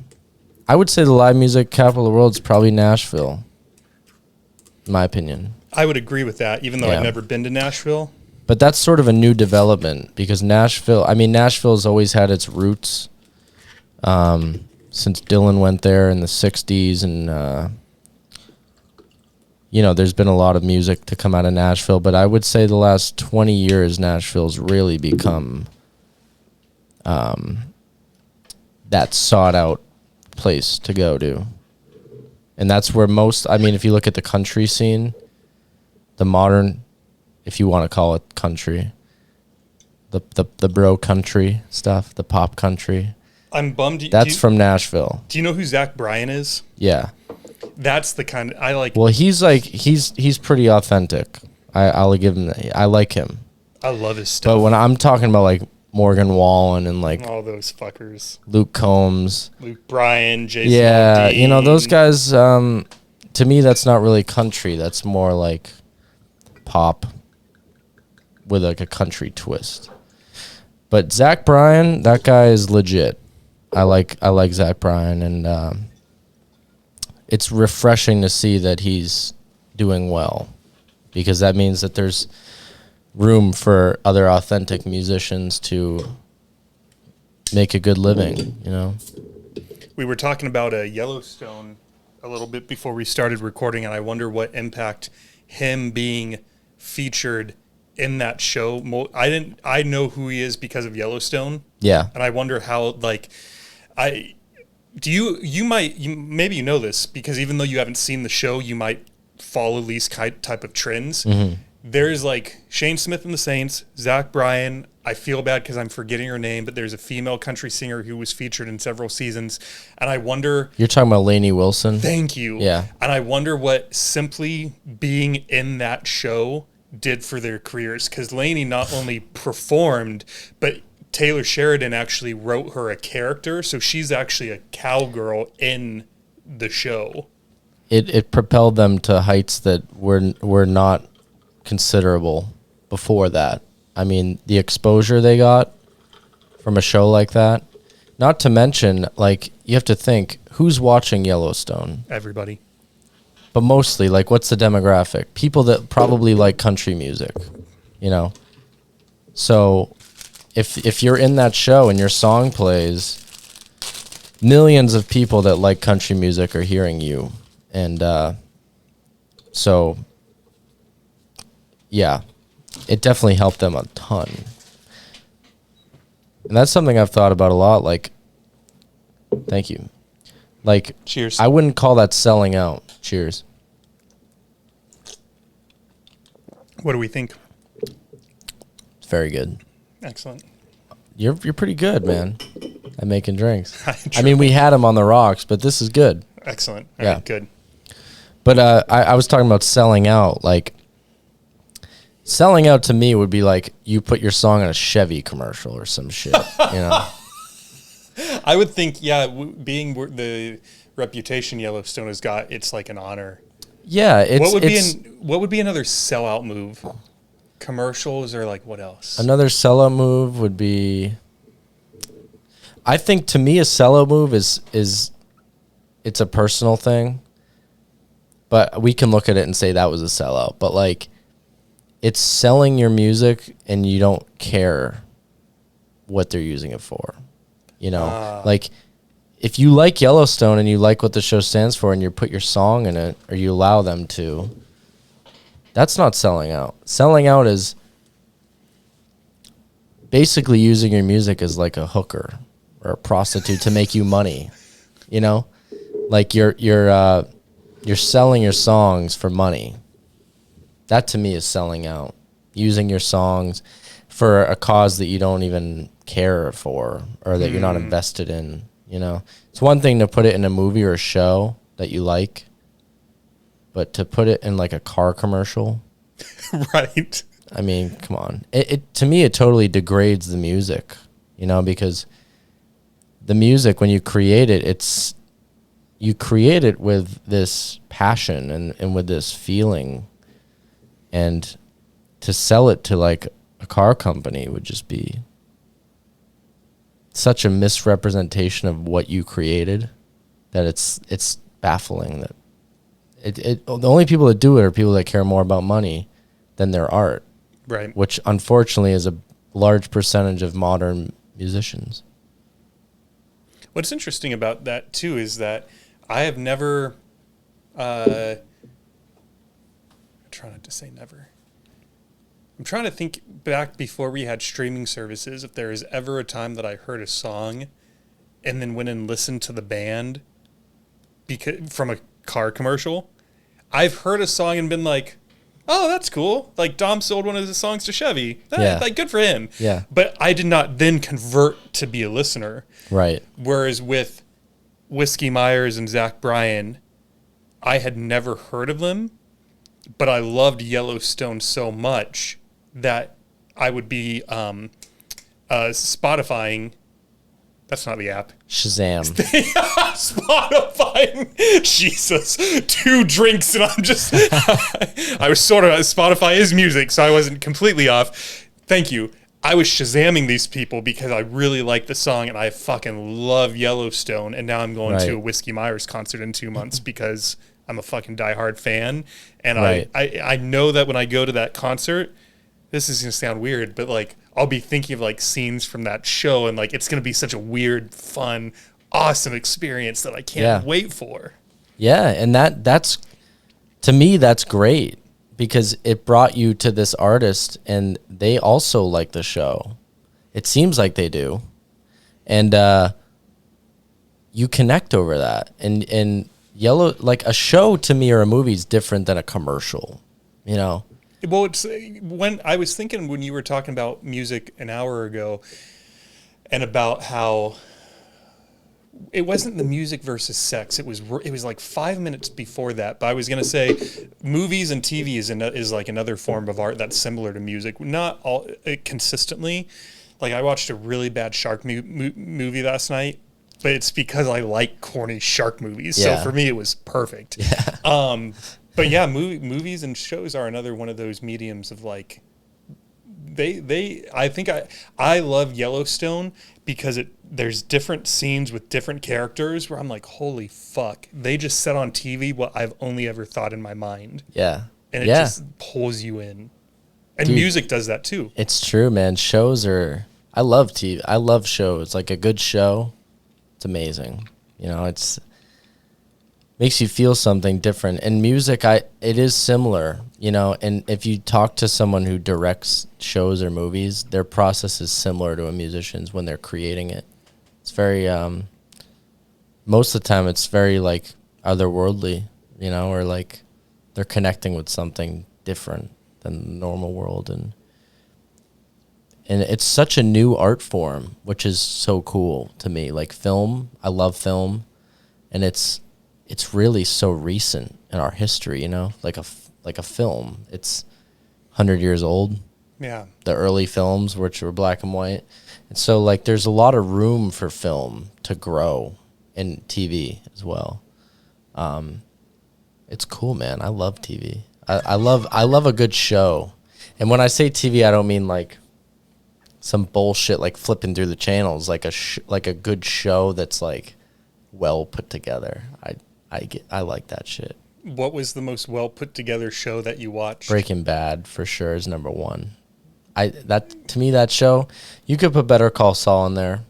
I would say the Live Music Capital of the World is probably Nashville, in my opinion. I would agree with that, even though Yeah. I've never been to Nashville. But that's sort of a new development because Nashville's always had its roots since Dylan went there in the 60s. And, there's been a lot of music to come out of Nashville. But I would say the last 20 years, Nashville's really become that sought-out place to go to. And that's where if you look at the country scene, the modern, if you want to call it country, the bro country stuff, the pop country. I'm bummed. That's from Nashville. Do you know who Zach Bryan is? Yeah. That's the kind I like. Well, he's pretty authentic. I'll give him that. I like him. I love his stuff. But when I'm talking about like Morgan Wallen and like all those fuckers, Luke Combs, Luke Bryan, Jason yeah, Aldean. Those guys. To me, that's not really country. That's more like pop with like a country twist. But Zach Bryan, that guy is legit. I like Zach Bryan, and it's refreshing to see that he's doing well, because that means that there's room for other authentic musicians to make a good living, We were talking about Yellowstone a little bit before we started recording, and I wonder what impact him being featured in that show. I know who he is because of Yellowstone. Yeah. And I wonder how, maybe you know this, because even though you haven't seen the show, you might follow these type of trends. Mm-hmm. There's Shane Smith and the Saints, Zach Bryan. I feel bad because I'm forgetting her name, but there's a female country singer who was featured in several seasons. And I wonder... You're talking about Lainey Wilson? Thank you. Yeah. And I wonder what simply being in that show did for their careers. Because Lainey not only performed, but Taylor Sheridan actually wrote her a character. So she's actually a cowgirl in the show. It propelled them to heights that were not considerable before that. I mean, the exposure they got from a show like that, not to mention, you have to think, who's watching Yellowstone? Everybody. But mostly, what's the demographic? People that probably like country music, So if you're in that show and your song plays, millions of people that like country music are hearing you. And so, yeah. It definitely helped them a ton. And that's something I've thought about a lot. Thank you. Cheers. I wouldn't call that selling out. Cheers. What do we think? It's very good. Excellent. You're pretty good, man, at making drinks. I We had them on the rocks, but this is good. Excellent. All Yeah. right, good. But I was talking about selling out. Selling out to me would be you put your song in a Chevy commercial or some shit, I would think, being the reputation Yellowstone has got, it's like an honor. Yeah, What would be another sellout move? Commercials or what else? another sellout move would be. I think to me a sellout move is it's a personal thing, but we can look at it and say that was a sellout. But it's selling your music and you don't care what they're using it for. If you like Yellowstone and you like what the show stands for and you put your song in it or you allow them to, that's not selling out. Selling out is basically using your music as a hooker or a prostitute to make you money. You're selling your songs for money. That to me is selling out. Using your songs for a cause that you don't even care for or that you're not invested in, It's one thing to put it in a movie or a show that you like, but to put it in a car commercial. Right. Come on. It to me, it totally degrades the music, because the music, when you create it, you create it with this passion and with this feeling, and to sell it to like a car company would just be such a misrepresentation of what you created that it's baffling that the only people that do it are people that care more about money than their art, Right. which unfortunately is a large percentage of modern musicians. What's interesting about that too is that I have never I try not to say never. I'm trying to think back before we had streaming services, if there is ever a time that I heard a song and then went and listened to the band from a car commercial. I've heard a song and been like, oh, that's cool. Like Dom sold one of his songs to Chevy. Yeah. Like good for him. Yeah. But I did not then convert to be a listener. Right. Whereas with Whiskey Myers and Zach Bryan, I had never heard of them, but I loved Yellowstone so much that I would be Spotifying. That's not the app. Shazam. Spotify. Jesus. 2 drinks and I'm just... I was sort of... Spotify is music, so I wasn't completely off. Thank you. I was Shazamming these people because I really like the song and I fucking love Yellowstone. And now I'm going to a Whiskey Myers concert in 2 months because I'm a fucking diehard fan. And I know that when I go to that concert, this is going to sound weird, but like I'll be thinking of like scenes from that show and like it's going to be such a weird, fun, awesome experience that I can't wait for. Yeah, and that's to me that's great because it brought you to this artist and they also like the show. It seems like they do. And you connect over that. And Yellow, like a show to me or a movie is different than a commercial, you know? Well, it's when I was thinking when you were talking about music an hour ago and about how it wasn't the music versus sex. It was like 5 minutes before that. But I was going to say movies and TV is like another form of art that's similar to music. Not all consistently. Like I watched a really bad shark movie last night, but it's because I like corny shark movies. Yeah. So for me, it was perfect. Yeah. But yeah, movies and shows are another one of those mediums of like, I think I love Yellowstone because there's different scenes with different characters where I'm like, holy fuck, they just set on TV what I've only ever thought in my mind. Yeah. And it just pulls you in. And Dude, music does that too. It's true, man. I love TV. I love shows. Like a good show, it's amazing. You know, it's makes you feel something different. And music, it is similar, you know, and if you talk to someone who directs shows or movies, their process is similar to a musician's when they're creating it. It's very, most of the time it's very like otherworldly, you know, or like they're connecting with something different than the normal world. And it's such a new art form, which is so cool to me. Like film, I love film, and it's really so recent in our history, you know, like a film. It's 100 years old. Yeah. The early films, which were black and white. And so like there's a lot of room for film to grow in TV as well. It's cool, man. I love TV. I love a good show. And when I say TV, I don't mean like some bullshit like flipping through the channels, like a good show that's like well put together. I like that shit. What was the most well put together show that you watched? Breaking Bad for sure is number one. To me that show, you could put Better Call Saul in there.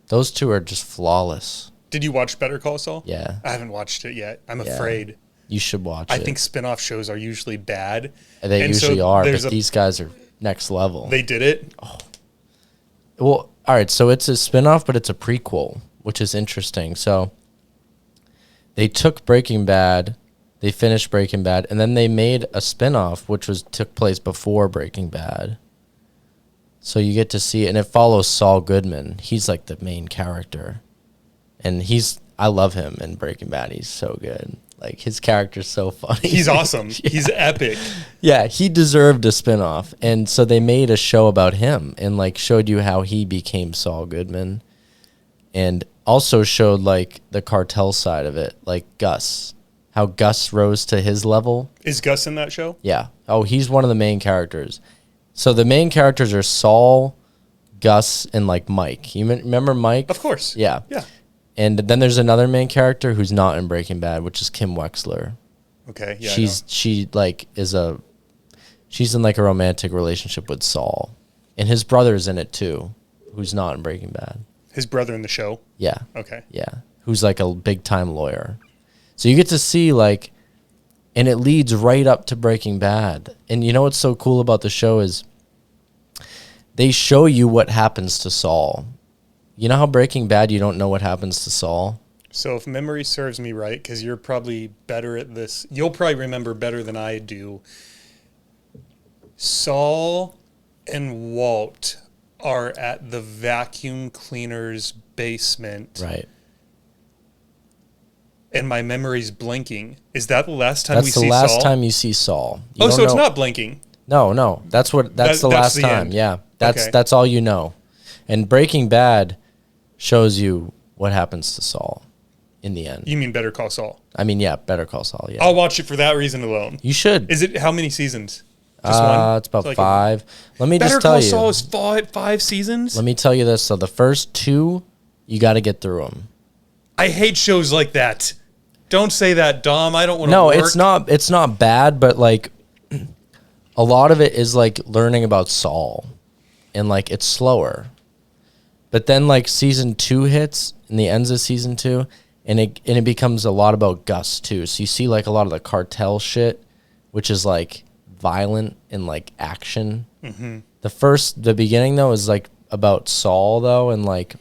Those two are just flawless. Did you watch Better Call Saul? Yeah. I haven't watched it yet. I'm afraid. You should watch it. I think spin-off shows are usually bad. They usually are, but these guys are next level. They did it? Oh. Well, all right, so it's a spin-off, but it's a prequel, which is interesting. So they took Breaking Bad, they finished Breaking Bad, and then they made a spin-off, which took place before Breaking Bad. So you get to see it, and it follows Saul Goodman. He's like the main character. And I love him in Breaking Bad. He's so good. Like, his character's so funny. He's awesome. Yeah. He's epic. Yeah, he deserved a spinoff. And so they made a show about him and, like, showed you how he became Saul Goodman. And also showed like the cartel side of it, like Gus, how Gus rose to his level. Is Gus in that show? Yeah. Oh, he's one of the main characters. So the main characters are Saul, Gus, and like Mike. You remember Mike? Of course. Yeah. Yeah. And then there's another main character who's not in Breaking Bad, which is Kim Wexler. Okay. Yeah. She's in like a romantic relationship with Saul, and his brother's in it too, who's not in Breaking Bad. His brother in the show? Yeah. Okay. Yeah. Who's like a big time lawyer. So you get to see like, and it leads right up to Breaking Bad. And you know what's so cool about the show is they show you what happens to Saul. You know how Breaking Bad, you don't know what happens to Saul? So if memory serves me right, because you're probably better at this, you'll probably remember better than I do. Saul and Walt are at the vacuum cleaner's basement. Right. And my memory's blinking. Is that the last time we see Saul? That's the last time you see Saul. Oh, so it's not blinking. No. That's the last time. Yeah. That's all you know. And Breaking Bad shows you what happens to Saul in the end. You mean Better Call Saul? I mean, yeah, Better Call Saul, yeah. I'll watch it for that reason alone. You should. Is it how many seasons? Just one? It's about like 5. Let me Better just tell you. Better Call Saul is 5 seasons? Let me tell you this. So the first 2, you got to get through them. I hate shows like that. Don't say that, Dom. I don't want to No, work. it's not bad, but like a lot of it is like learning about Saul, and like it's slower. But then like season 2 hits and the ends of season 2, and it becomes a lot about Gus too. So you see like a lot of the cartel shit, which is like violent and like action. Mm-hmm. The beginning though is like about Saul though, and like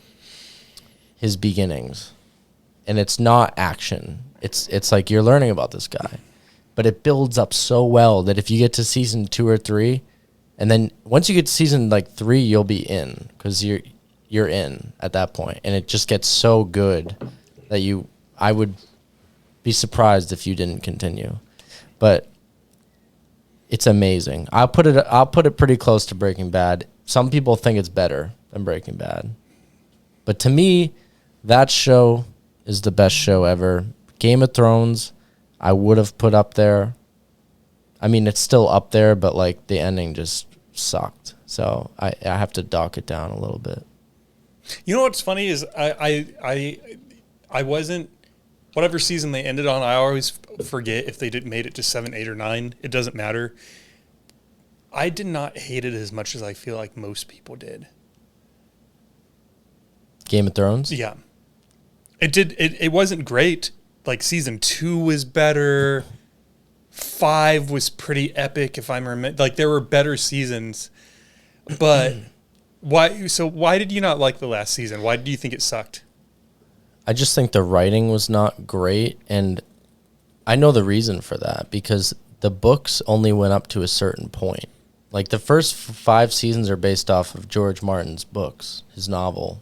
his beginnings, and it's not action. It's like you're learning about this guy, but it builds up so well that if you get to season 2 or 3, and then once you get to season like 3, you'll be in, because you're in at that point, and it just gets so good that I would be surprised if you didn't continue, but it's amazing. I'll put it pretty close to Breaking Bad. Some people think it's better than Breaking Bad, but to me, that show is the best show ever. Game of Thrones, I would have put up there. I mean, it's still up there, but like the ending just sucked. So I have to dock it down a little bit. You know what's funny is I wasn't, whatever season they ended on, I always forget if they made it to 7, 8, or 9. It doesn't matter. I did not hate it as much as I feel like most people did. Game of Thrones? Yeah. It wasn't great. Like season 2 was better. 5 was pretty epic, if I remember. Like there were better seasons, but why? So why did you not like the last season? Why did you think it sucked? I just think the writing was not great, and I know the reason for that, because the books only went up to a certain point. Like the first 5 seasons are based off of George Martin's books, his novels,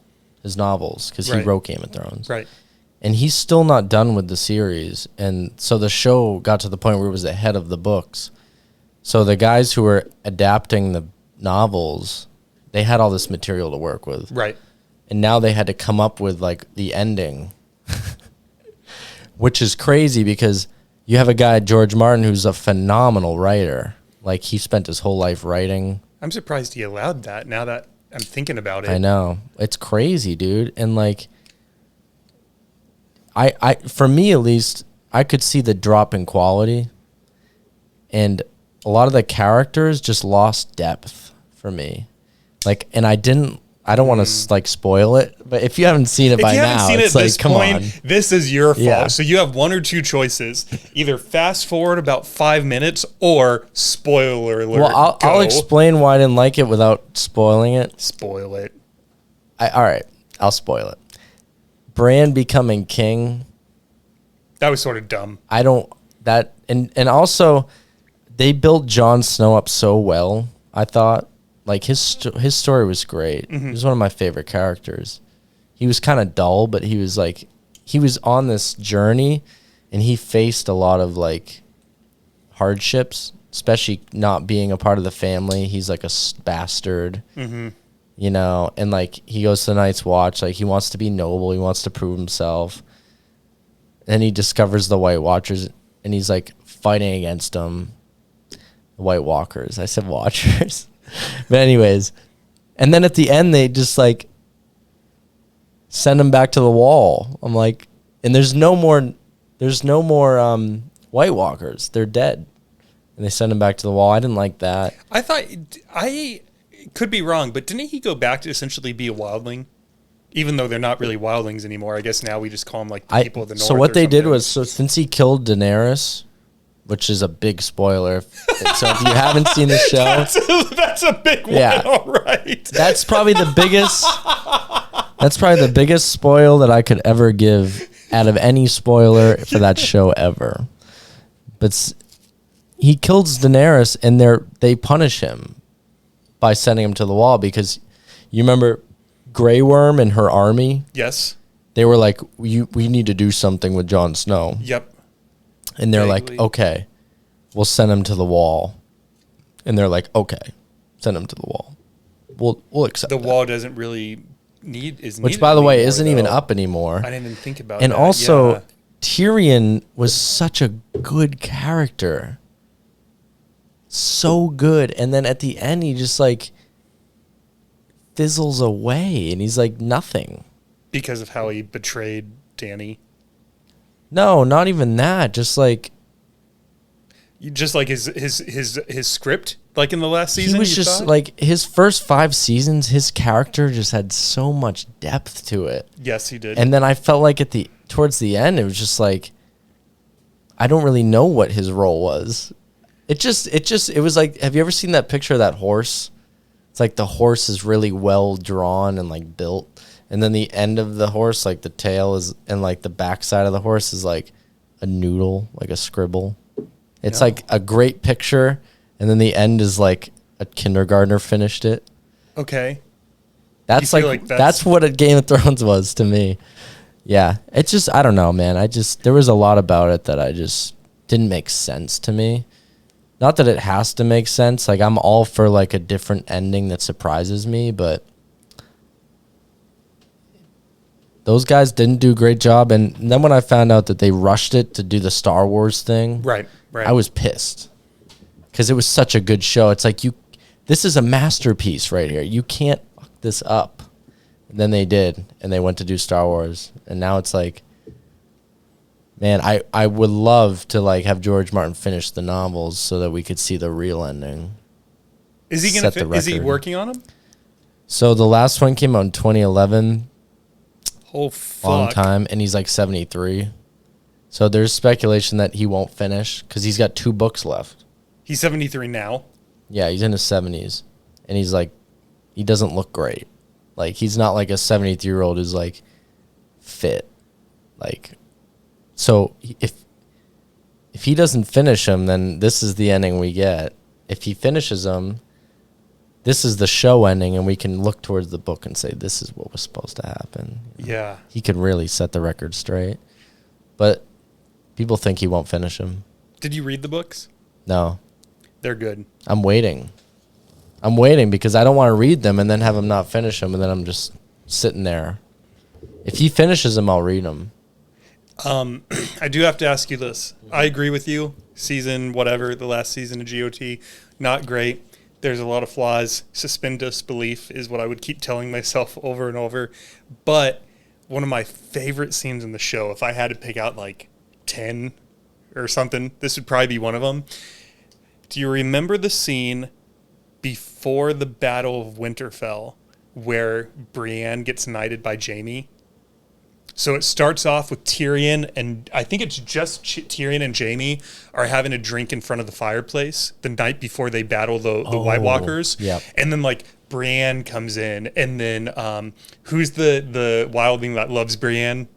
because he wrote Game of Thrones. Right. And he's still not done with the series. And so the show got to the point where it was ahead of the books. So the guys who were adapting the novels, they had all this material to work with. Right. And now they had to come up with like the ending, which is crazy because you have a guy, George Martin, who's a phenomenal writer. Like he spent his whole life writing. I'm surprised he allowed that now that I'm thinking about it. I know. It's crazy, dude. And like, I for me at least, I could see the drop in quality, and a lot of the characters just lost depth for me. Like, and I don't want to like spoil it, but if you haven't seen it by now, it's like, come on. This is your fault. Yeah. So you have one or two choices: either fast forward about 5 minutes or spoiler alert. Well, I'll explain why I didn't like it without spoiling it. Spoil it. All right, I'll spoil it. Bran becoming king. That was sort of dumb. And also they built Jon Snow up so well. I thought like his story was great. Mm-hmm. He was one of my favorite characters. He was kind of dull, but he was on this journey, and he faced a lot of like hardships, especially not being a part of the family. He's like a bastard. Mm-hmm. you know, and like he goes to the Night's Watch, like he wants to be noble, he wants to prove himself. And he discovers the White Watchers, and he's like fighting against them. White Walkers. I said Watchers. But anyways, and then at the end they just like send him back to the wall. I'm like, and there's no more White Walkers. They're dead. And they send him back to the wall. I didn't like that. I could be wrong, but didn't he go back to essentially be a wildling? Even though they're not really wildlings anymore, I guess now we just call them like the people of the North. So what they did was, so since he killed Daenerys, which is a big spoiler, so if you haven't seen the show, that's a big one. Yeah, all right. That's probably the biggest. That's probably the biggest spoil that I could ever give out of any spoiler for that show ever. But he kills Daenerys, and they punish him by sending him to the wall because you remember Grey Worm and her army. Yes. They were like, we need to do something with Jon Snow. Yep. And they're like, okay, we'll send him to the wall. And they're like, okay, send him to the wall. We'll accept the wall doesn't really need which by the way isn't even up anymore. I didn't even think about that. And also Tyrion was such a good character. So good. And then at the end he just like fizzles away and he's like nothing. Because of how he betrayed Dany? No, not even that. Just like his script, like in the last season. He was just like his first 5 seasons, his character just had so much depth to it. Yes, he did. And then I felt like towards the end, it was just like I don't really know what his role was. It was like, have you ever seen that picture of that horse? It's like the horse is really well drawn and like built. And then the end of the horse, like the tail is, and like the backside of the horse is like a noodle, like a scribble. It's like a great picture. And then the end is like a kindergartner finished it. Okay. That's that's what a Game of Thrones was to me. Yeah. It's just, I don't know, man. There was a lot about it that I just didn't make sense to me. Not that it has to make sense. Like I'm all for like a different ending that surprises me, but those guys didn't do a great job. And then when I found out that they rushed it to do the Star Wars thing, right. I was pissed because it was such a good show. It's like this is a masterpiece right here. You can't fuck this up. And then they did, and they went to do Star Wars, and now it's like, man, I would love to like have George Martin finish the novels so that we could see the real ending. Is he working on them? So the last one came out in 2011. Oh, fuck. Long time, and he's like 73. So there's speculation that he won't finish because he's got 2 books left. He's 73 now? Yeah, he's in his 70s. And he's like, he doesn't look great. Like, he's not like a 73-year-old who's like fit. Like, so if he doesn't finish them, then this is the ending we get. If he finishes them, this is the show ending, and we can look towards the book and say, this is what was supposed to happen. Yeah. He could really set the record straight. But people think he won't finish them. Did you read the books? No. They're good. I'm waiting because I don't want to read them and then have him not finish them, and then I'm just sitting there. If he finishes them, I'll read them. I do have to ask you this. I agree with you. Season whatever, the last season of GOT, not great. There's a lot of flaws. Suspend disbelief is what I would keep telling myself over and over. But one of my favorite scenes in the show, if I had to pick out like 10 or something, this would probably be one of them. Do you remember the scene before the Battle of Winterfell where Brienne gets knighted by Jaime? So it starts off with Tyrion, and I think it's just Tyrion and Jaime are having a drink in front of the fireplace the night before they battle the White Walkers. Yep. And then like Brienne comes in, and then who's the wildling that loves Brienne?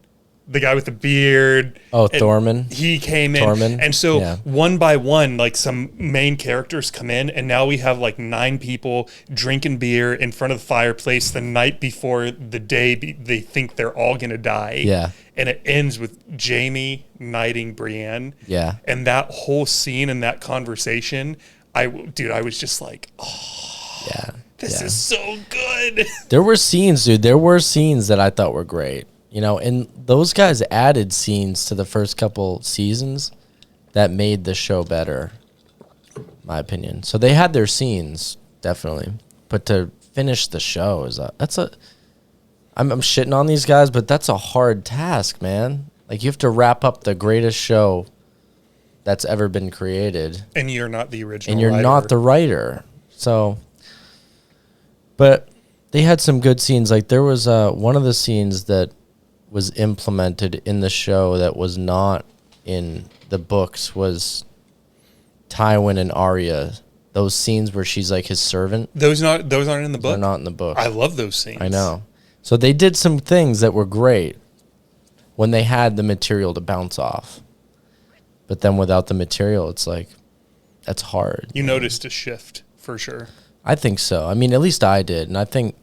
The guy with the beard. Oh, Thorman. He came in. Tormund. And so one by one, like some main characters come in, and now we have like 9 people drinking beer in front of the fireplace the night before the day they think they're all going to die. Yeah. And it ends with Jaime knighting Brienne. Yeah. And that whole scene and that conversation, I was just like, oh. Yeah. This is so good. There were scenes, dude. There were scenes that I thought were great. You know, and those guys added scenes to the first couple seasons that made the show better, in my opinion. So they had their scenes, definitely. But to finish the show I'm shitting on these guys, but that's a hard task, man. Like, you have to wrap up the greatest show that's ever been created. And you're not the original And you're writer. not the writer. So, but they had some good scenes. Like, there was one of the scenes that was implemented in the show that was not in the books was Tywin and Arya. Those scenes where she's like his servant. Those aren't in the book? They're not in the book. I love those scenes. I know. So they did some things that were great when they had the material to bounce off. But then without the material, it's like, that's hard. You noticed a shift, for sure. I think so. I mean, at least I did. And I think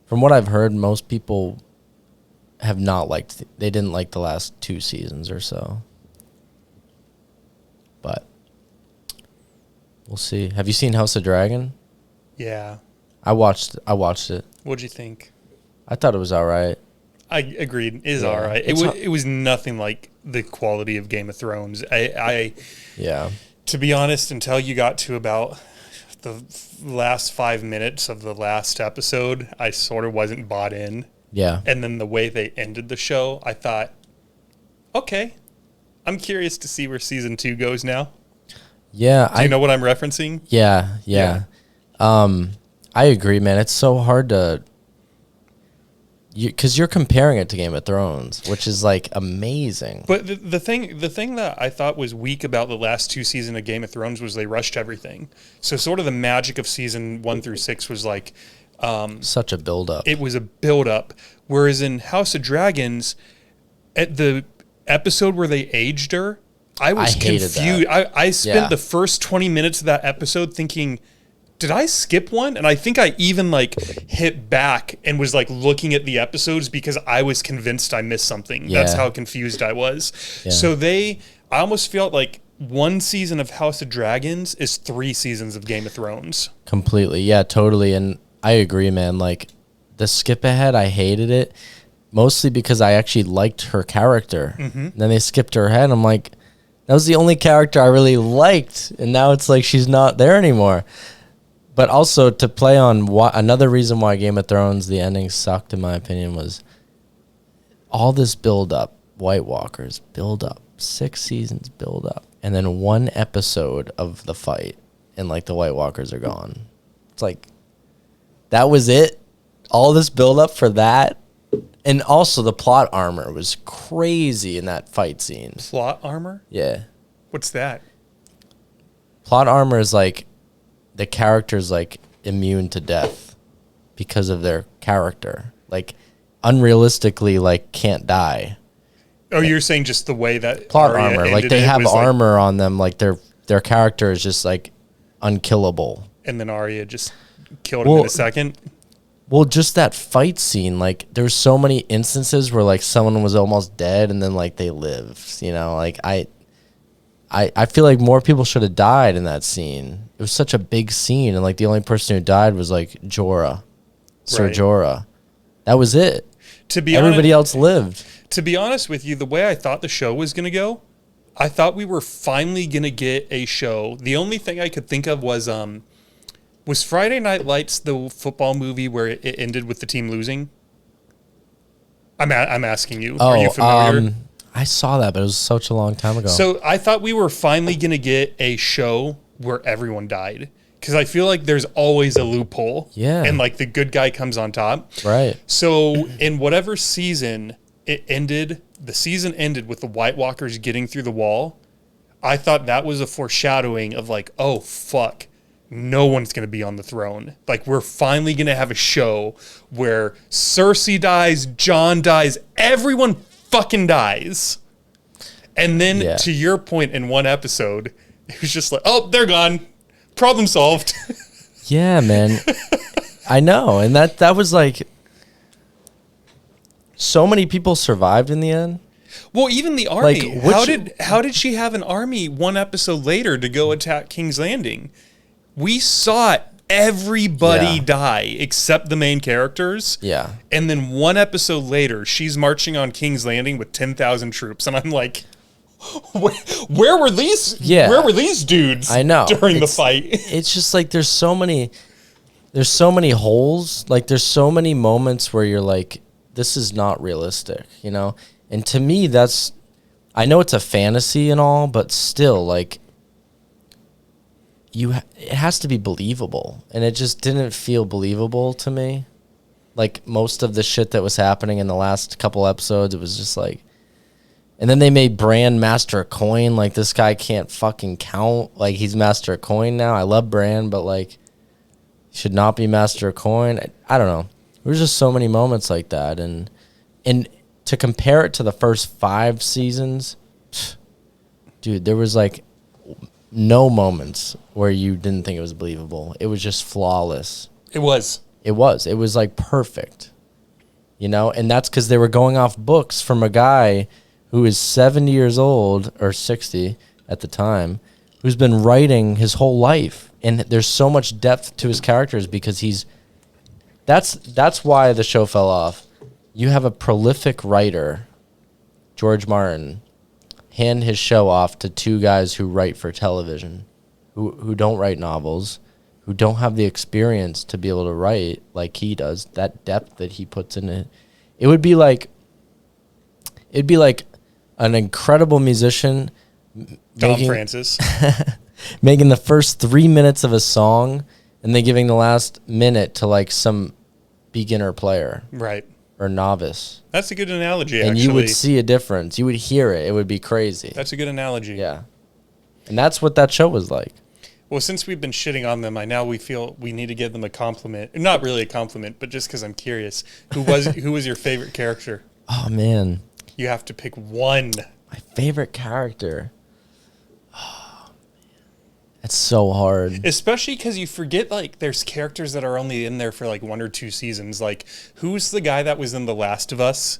from what I've heard, most people have not liked, they didn't like the last 2 seasons or so. But we'll see. Have you seen House of Dragon? Yeah. I watched it. What'd you think? I thought it was all right. I agreed. It is Yeah. all right. It was nothing like the quality of Game of Thrones. Yeah. To be honest, until you got to about the last 5 minutes of the last episode, I sort of wasn't bought in. Yeah. And then the way they ended the show, I thought, okay, I'm curious to see where season 2 goes now. Yeah. Do you know what I'm referencing? Yeah. I agree, man. It's so hard to, because you're comparing it to Game of Thrones, which is like amazing. But the thing that I thought was weak about the last 2 seasons of Game of Thrones was they rushed everything. So sort of the magic of season 1 through 6 was like, such a build-up. it was a build-up. Whereas in House of Dragons, at the episode where they aged her, I was hated confused. that. I spent Yeah. the first 20 minutes of that episode thinking, did I skip one? And I think I even like hit back and was like looking at the episodes because I was convinced I missed something. That's Yeah. how confused I was. Yeah. So I almost felt like 1 season of House of Dragons is 3 seasons of Game of Thrones. Completely. Yeah, totally. And I agree, man. Like, the skip ahead, I hated it. Mostly because I actually liked her character. Mm-hmm. Then they skipped her ahead. I'm like, that was the only character I really liked. And now it's like she's not there anymore. But also to play on another reason why Game of Thrones, the ending sucked, in my opinion, was all this build-up. White Walkers, build-up. 6 seasons, build-up. And then 1 episode of the fight. And, like, the White Walkers are gone. It's like, that was it? All this build-up for that? And also the plot armor was crazy in that fight scene. Plot armor? Yeah. What's that? Plot armor is like the character's like immune to death because of their character. Like unrealistically like can't die. Oh, you're saying just the way that Plot Arya armor. Like ended they it have was like- armor on them, like their character is just like unkillable. and then Arya just killed him in a second. Well, just that fight scene, like there's so many instances where like someone was almost dead and then like they lived, you know, like I feel like more people should have died in that scene. It was such a big scene and like the only person who died was like Jorah, Ser Right. Jorah. That was it. To be Everybody honest, else lived. to be honest with you, the way I thought the show was going to go, I thought we were finally going to get a show. The only thing I could think of was Friday Night Lights the football movie where it ended with the team losing? I'm asking you. Are you familiar? I saw that, but it was such a long time ago. So I thought we were finally going to get a show where everyone died. Because I feel like there's always a loophole. Yeah. And like the good guy comes on top. Right. So in whatever season it ended, the season ended with the White Walkers getting through the wall. I thought that was a foreshadowing of like, oh, fuck. No one's going to be on the throne. Like, we're finally going to have a show where Cersei dies, Jon dies, everyone fucking dies. And then, to your point, in one episode, it was just like, oh, they're gone. Problem solved. Yeah, man. I know. And that was like, so many people survived in the end. Well, even the army. Like, how did she have an army one episode later to go attack King's Landing? We saw it everybody die except the main characters. Yeah. And then one episode later, she's marching on King's Landing with 10,000 troops. And I'm like, where were these? Yeah. Where were these dudes? I know. During the fight. It's just like there's so many holes. Like there's so many moments where you're like, this is not realistic, you know? And to me, I know it's a fantasy and all, but still, like, it has to be believable. And it just didn't feel believable to me. Like, most of the shit that was happening in the last couple episodes, it was just like... And then they made Bran master a coin. Like, this guy can't fucking count. Like, he's master a coin now. I love Bran, but, like, should not be master a coin. I don't know. There was just so many moments like that. And to compare it to the first 5 seasons, dude, there was, like, no moments where you didn't think it was believable. It was just flawless. It was. It was, like, perfect. You know? And that's because they were going off books from a guy who is 70 years old, or 60 at the time, who's been writing his whole life. And there's so much depth to his characters because that's why the show fell off. You have a prolific writer, George Martin, hand his show off to 2 guys who write for television, who don't write novels, who don't have the experience to be able to write like he does, that depth that he puts in it. It'd be like an incredible musician Francis making the first 3 minutes of a song and then giving the last minute to like some beginner player. Right. Or novice. That's a good analogy, and actually. You would see a difference. You would hear it. It would be crazy. That's a good analogy. Yeah. And that's what that show was like. Well, since we've been shitting on them, we feel we need to give them a compliment. Not really a compliment, but just because I'm curious. Who was your favorite character? Oh, man. You have to pick one. My favorite character. Oh, man. That's so hard. Especially because you forget, like, there's characters that are only in there for, like, 1 or 2 seasons. Like, who's the guy that was in The Last of Us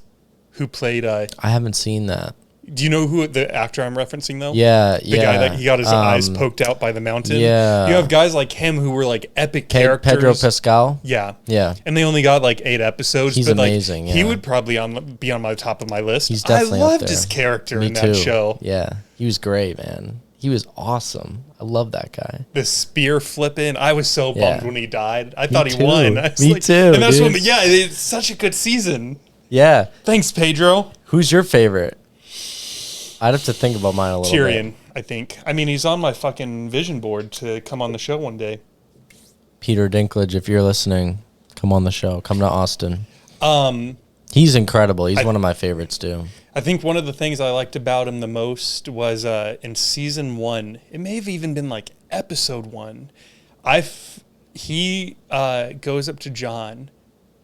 who played... I haven't seen that. Do you know who the actor I'm referencing, though? Yeah, The guy that he got his eyes poked out by the mountain? Yeah. You have guys like him who were, like, epic characters. Pedro Pascal? Yeah. Yeah. And they only got, like, 8 episodes. He's amazing, He would probably be on my top of my list. He's definitely I up loved there. his character Me in that too. show. Yeah. He was great, man. He was awesome. I love that guy. The spear flipping. I was so bummed when he died. I thought he too. won. I was Me too, And that's dude. it's such a good season. Yeah. Thanks, Pedro. Who's your favorite? I'd have to think about mine a little bit. Tyrion, I think. I mean, he's on my fucking vision board to come on the show one day. Peter Dinklage, if you're listening, come on the show. Come to Austin. He's incredible. He's one of my favorites, too. I think one of the things I liked about him the most was in season 1. It may have even been like episode 1. He goes up to Jon,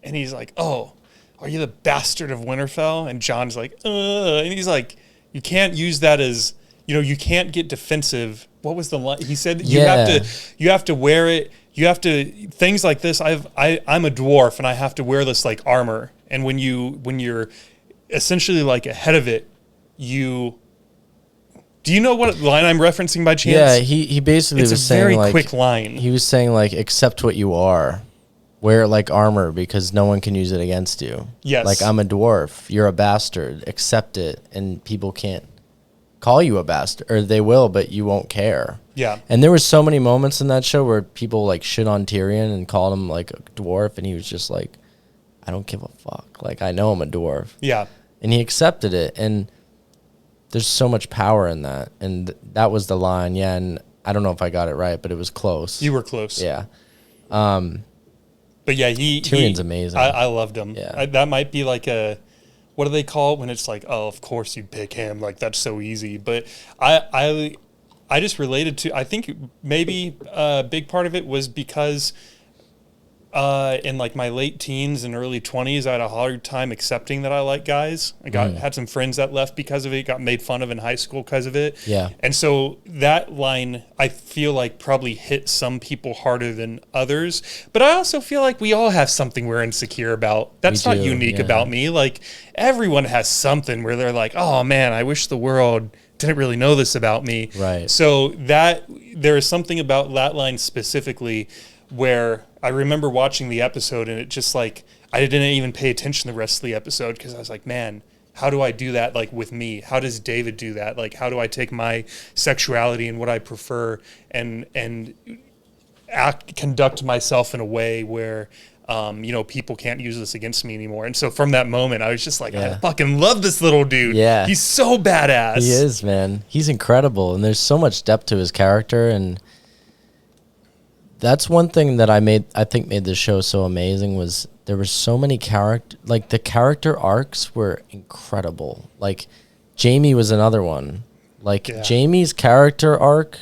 and he's like, "Oh, are you the bastard of Winterfell?" And Jon's like, and he's like, "You can't use that as, you can't get defensive." What was the line? He said you have to wear it. You have to things like this. I'm a dwarf and I have to wear this like armor. And when you're essentially like ahead of it, do you know what line I'm referencing by chance? Yeah, he basically was saying very like quick line. He was saying like accept what you are. Wear it like armor because no one can use it against you. Yes. Like I'm a dwarf. You're a bastard. Accept it and people can't call you a bastard, or they will, but you won't care. Yeah. And there were so many moments in that show where people like shit on Tyrion and called him like a dwarf, and he was just like, I don't give a fuck. Like, I know I'm a dwarf. Yeah. And he accepted it, and there's so much power in that. And that was the line, yeah, and I don't know if I got it right, but it was close. You were close. Yeah. But yeah, Tyrion's amazing. I loved him. Yeah. That might be like what do they call it when it's like, oh, of course you'd pick him. Like, that's so easy. But I just related to, I think maybe a big part of it was because in like my late teens and early 20s, I had a hard time accepting that I like guys. I had some friends that left because of it, got made fun of in high school because of it. Yeah. And so that line, I feel like probably hit some people harder than others. But I also feel like we all have something we're insecure about. That's not unique about me. Like, everyone has something where they're like, oh man, I wish the world didn't really know this about me. Right. So that there is something about that line specifically where I remember watching the episode and it just like, I didn't even pay attention the rest of the episode because I was like, man, how do I do that like with me? How does David do that? Like, how do I take my sexuality and what I prefer and conduct myself in a way where, people can't use this against me anymore. And so from that moment, I was just like, I fucking love this little dude. Yeah. He's so badass. He is, man. He's incredible. And there's so much depth to his character. And that's one thing that I think made the show so amazing was there were so many the character arcs were incredible. Like Jamie was another one. Like Jamie's character arc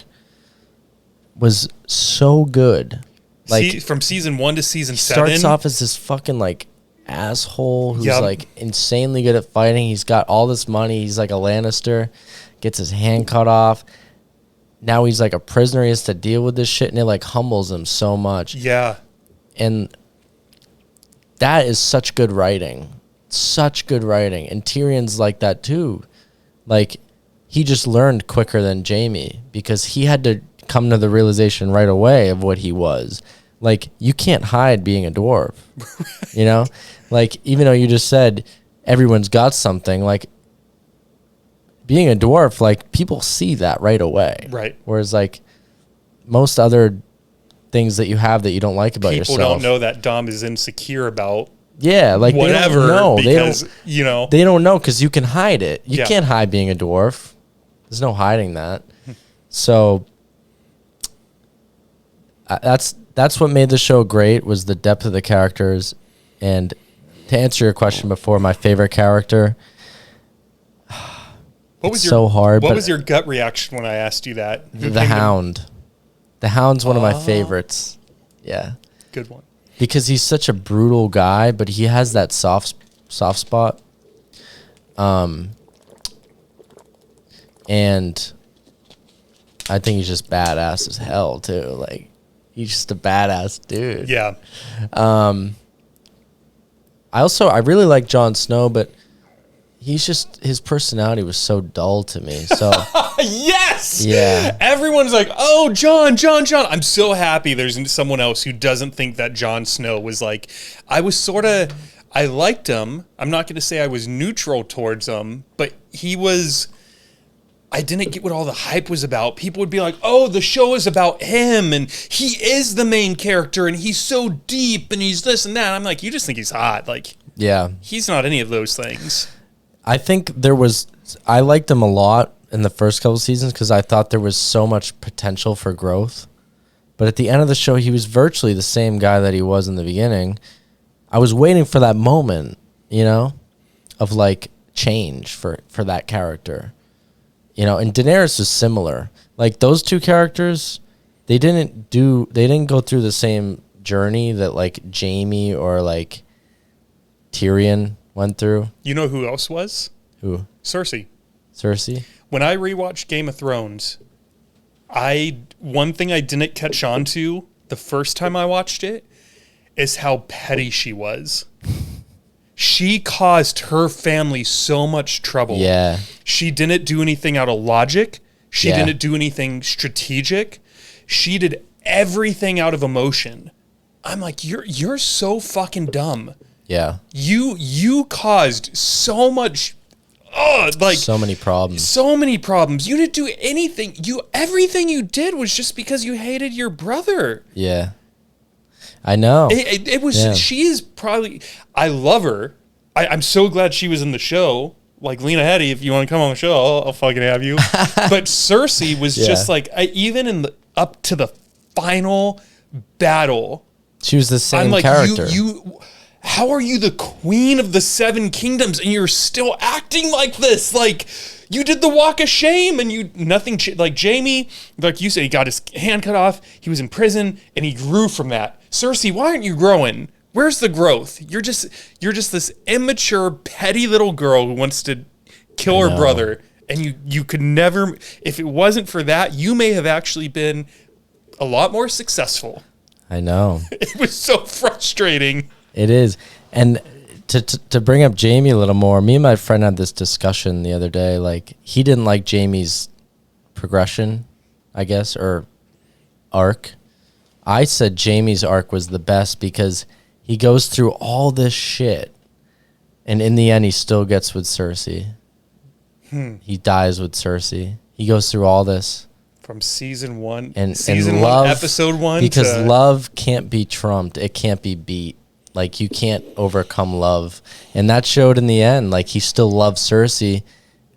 was so good. Like from season 1 to season 7. Starts off as this fucking like asshole who's like insanely good at fighting. He's got all this money. He's like a Lannister. Gets his hand cut off. Now he's like a prisoner. He has to deal with this shit, and it like humbles him so much. Yeah. And that is such good writing. Such good writing. And Tyrion's like that too. Like he just learned quicker than Jamie because he had to come to the realization right away of what he was. Like, you can't hide being a dwarf. You know? Like, even though you just said everyone's got something, like, being a dwarf, like, people see that right away. Right. Whereas, like, most other things that you have that you don't like about yourself. People don't know that Dom is insecure about like whatever. They don't know. Because, They don't know because you can hide it. You can't hide being a dwarf. There's no hiding that. So that's what made the show great was the depth of the characters. And to answer your question before, my favorite character, so hard. What was your gut reaction when I asked you that? The Hound. The Hound's one of my favorites. Yeah. Good one. Because he's such a brutal guy, but he has that soft spot. And I think he's just badass as hell too. Like, he's just a badass dude. Yeah. I really like Jon Snow, but his personality was so dull to me. So yes. Yeah. Everyone's like, oh, Jon. I'm so happy there's someone else who doesn't think that Jon Snow was like, I liked him. I'm not going to say I was neutral towards him, but I didn't get what all the hype was about. People would be like, oh, the show is about him, and he is the main character, and he's so deep, and he's this and that. And I'm like, you just think he's hot. Like, yeah, he's not any of those things. I think I liked him a lot in the first couple seasons because I thought there was so much potential for growth. But at the end of the show, he was virtually the same guy that he was in the beginning. I was waiting for that moment, of like change for that character. And Daenerys is similar. Like those two characters, they didn't go through the same journey that like Jaime or like Tyrion went through. You know who else was? Who? Cersei. When I rewatched Game of Thrones, one thing I didn't catch on to the first time I watched it is how petty she was. She caused her family so much trouble. Yeah. She didn't do anything out of logic. She didn't do anything strategic. She did everything out of emotion. I'm like, you're so fucking dumb. Yeah. You caused so much so many problems. You didn't do anything. Everything you did was just because you hated your brother. Yeah. I know. It was. She is probably. I love her. I'm so glad she was in the show. Like Lena Headey, if you want to come on the show, I'll fucking have you. But Cersei was just like, even up to the final battle, she was the same like, character. How are you the queen of the Seven Kingdoms and you're still acting like this? Like, you did the walk of shame and nothing, like Jaime, like you said, he got his hand cut off, he was in prison, and he grew from that. Cersei, why aren't you growing? Where's the growth? You're just this immature, petty little girl who wants to kill her brother. And you could never, if it wasn't for that, you may have actually been a lot more successful. I know. It was so frustrating. It is. And to bring up Jaime a little more, me and my friend had this discussion the other day. Like, he didn't like Jaime's progression, I guess, or arc. I said Jaime's arc was the best because he goes through all this shit, and in the end, he still gets with Cersei. He dies with Cersei. He goes through all this. From season one, And one, episode 1. Because love can't be trumped. It can't be beat. Like, you can't overcome love. And that showed in the end. Like, he still loved Cersei.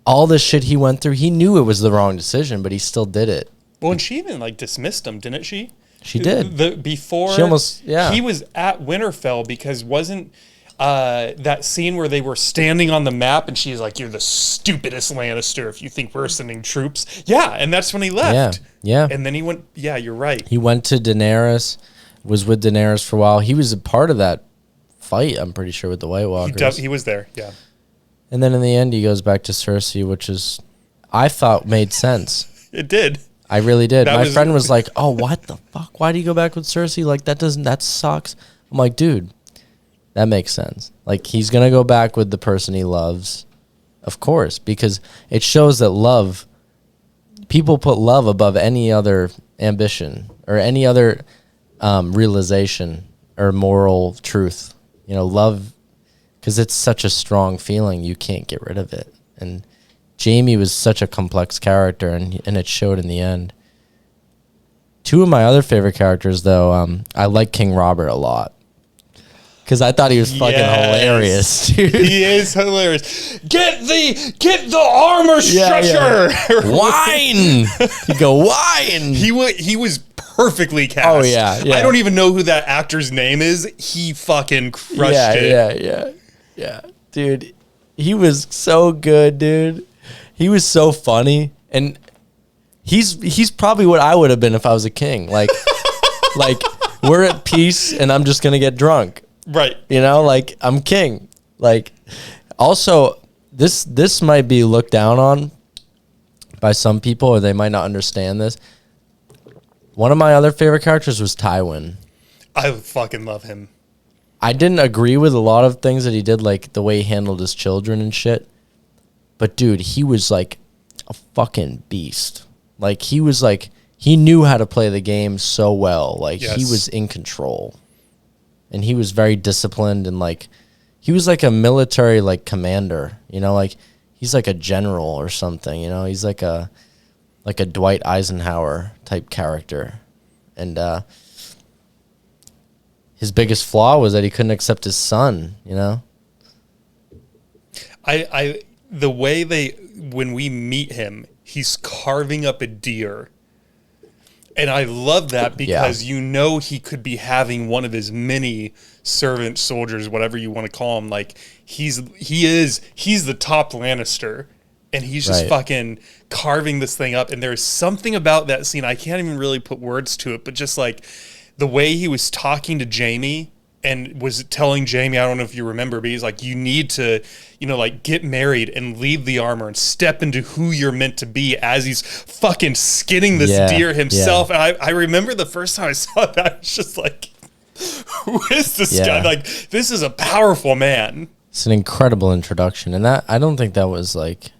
All the shit he went through, he knew it was the wrong decision, but he still did it. Well, and she even, like, dismissed him, didn't she? She did. Before she almost, he was at Winterfell because wasn't that scene where they were standing on the map and she's like, "You're the stupidest Lannister if you think we're sending troops." Yeah, and that's when he left. Yeah. And then he went, yeah, you're right. He went to Daenerys, was with Daenerys for a while. He was a part of that fight, I'm pretty sure, with the White Walkers. He was there, yeah. And then in the end, he goes back to Cersei, which is, I thought, made sense. It did. I really did. My friend was like, "Oh, what the fuck? Why do you go back with Cersei? Like, that sucks." I'm like, dude, that makes sense. Like, he's going to go back with the person he loves, of course, because it shows that love, people put love above any other ambition or any other realization or moral truth. You know, love, because it's such a strong feeling, you can't get rid of it. And Jaime was such a complex character, and it showed in the end. Two of my other favorite characters, though, I like King Robert a lot. Because I thought he was fucking hilarious, dude. He is hilarious. Get the armor stretcher. Yeah. Whine. You go, whine. He was perfectly cast. Oh, yeah. I don't even know who that actor's name is. He fucking crushed it. Yeah. Dude, he was so good, dude. He was so funny. And he's probably what I would have been if I was a king. Like, we're at peace and I'm just going to get drunk. Right. You know, like, I'm king. Like, also, this might be looked down on by some people, or they might not understand this. One of my other favorite characters was Tywin. I fucking love him. I didn't agree with a lot of things that he did, like the way he handled his children and shit. But, dude, he was like a fucking beast. Like, he was like, he knew how to play the game so well. Like, he was in control. And he was very disciplined, and like, he was like a military like commander, you know, like he's like a general or something, you know, he's like a Dwight Eisenhower type character. And his biggest flaw was that he couldn't accept his son, you know. The way when we meet him, he's carving up a deer. And I love that because you know he could be having one of his many servant soldiers, whatever you want to call him. Like, he's the top Lannister, and he's just fucking carving this thing up. And there's something about that scene, I can't even really put words to it, but just like the way he was talking to Jaime and was telling Jaime, I don't know if you remember, but he's like, you need to, you know, like, get married and leave the armor and step into who you're meant to be, as he's fucking skinning this deer himself. And I remember the first time I saw that, I was just like, who is this guy? Like, this is a powerful man. It's an incredible introduction. And that, I don't think that was like,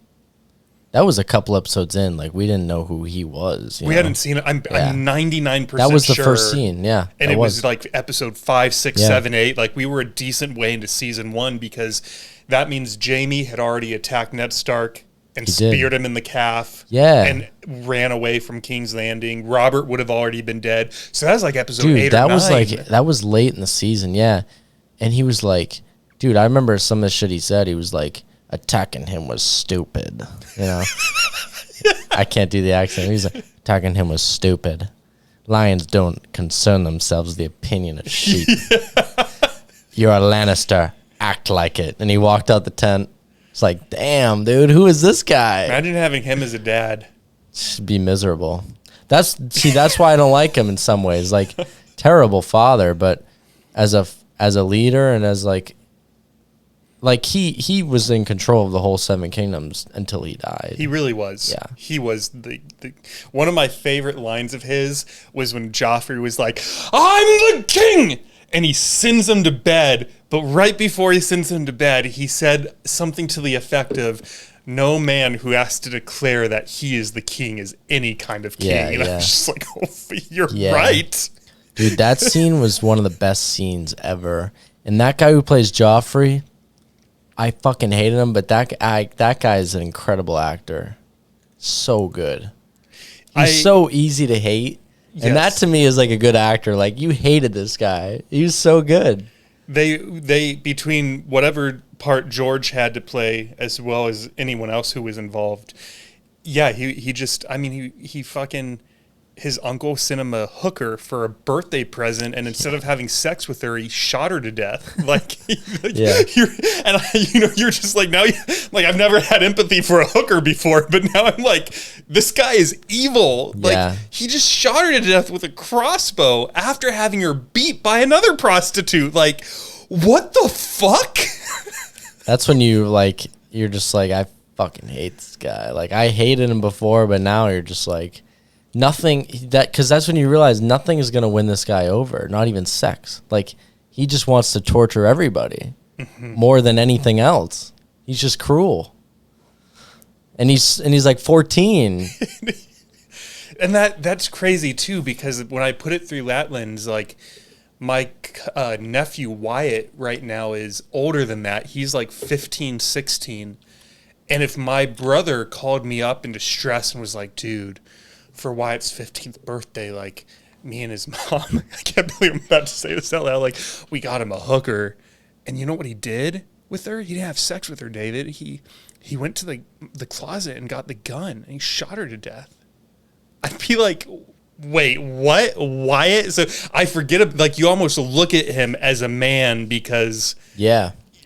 that was a couple episodes in. Like, we didn't know who he was. We hadn't seen it. I'm 99% sure. That was the first scene, And it was like episode 5, 6, 7, 8. Like, we were a decent way into season 1, because that means Jaime had already attacked Ned Stark and speared him in the calf. And ran away from King's Landing. Robert would have already been dead. So that was like episode 8 or 9. That was late in the season, And he was like, dude, I remember some of the shit he said. He was like, attacking him was stupid, you know. I can't do the accent. He's like, attacking him was stupid. Lions don't concern themselves with the opinion of sheep. You're a Lannister. Act like it. And he walked out the tent. It's like, damn, dude, who is this guy? Imagine having him as a dad. Should be miserable. That's why I don't like him in some ways. Like, terrible father, but as a leader and as like he was in control of the whole Seven Kingdoms until he died. He really was. Yeah. He was the one of my favorite lines of his was when Joffrey was like, I'm the king! And he sends him to bed, but right before he sends him to bed, he said something to the effect of, no man who has to declare that he is the king is any kind of king. And I was just like, oh, you're right. Dude, that scene was one of the best scenes ever. And that guy who plays Joffrey, I fucking hated him, but that guy is an incredible actor. So good. He's so easy to hate. Yes. And that to me is like a good actor. Like, you hated this guy. He was so good. They between whatever part George had to play as well as anyone else who was involved. Yeah, he just, I mean, he fucking, his uncle sent him a hooker for a birthday present, and instead of having sex with her, he shot her to death. Like, yeah. You're just like, now, like, I've never had empathy for a hooker before, but now I'm like, this guy is evil. Like, he just shot her to death with a crossbow after having her beat by another prostitute. Like, what the fuck? That's when you're just like, I fucking hate this guy. Like, I hated him before, but now you're just like, because that's when you realize nothing is going to win this guy over, not even sex. Like, he just wants to torture everybody more than anything else. He's just cruel. And he's like 14. And that's crazy too, because when I put it through that lens, like, my nephew Wyatt right now is older than that. He's like 15, 16. And if my brother called me up in distress and was like, dude, for Wyatt's 15th birthday, like, me and his mom, I can't believe I'm about to say this out loud, like, we got him a hooker. And you know what he did with her? He didn't have sex with her, David. He went to the closet and got the gun, and he shot her to death. I'd be like, wait, what? Wyatt? So I forget, like, you almost look at him as a man, because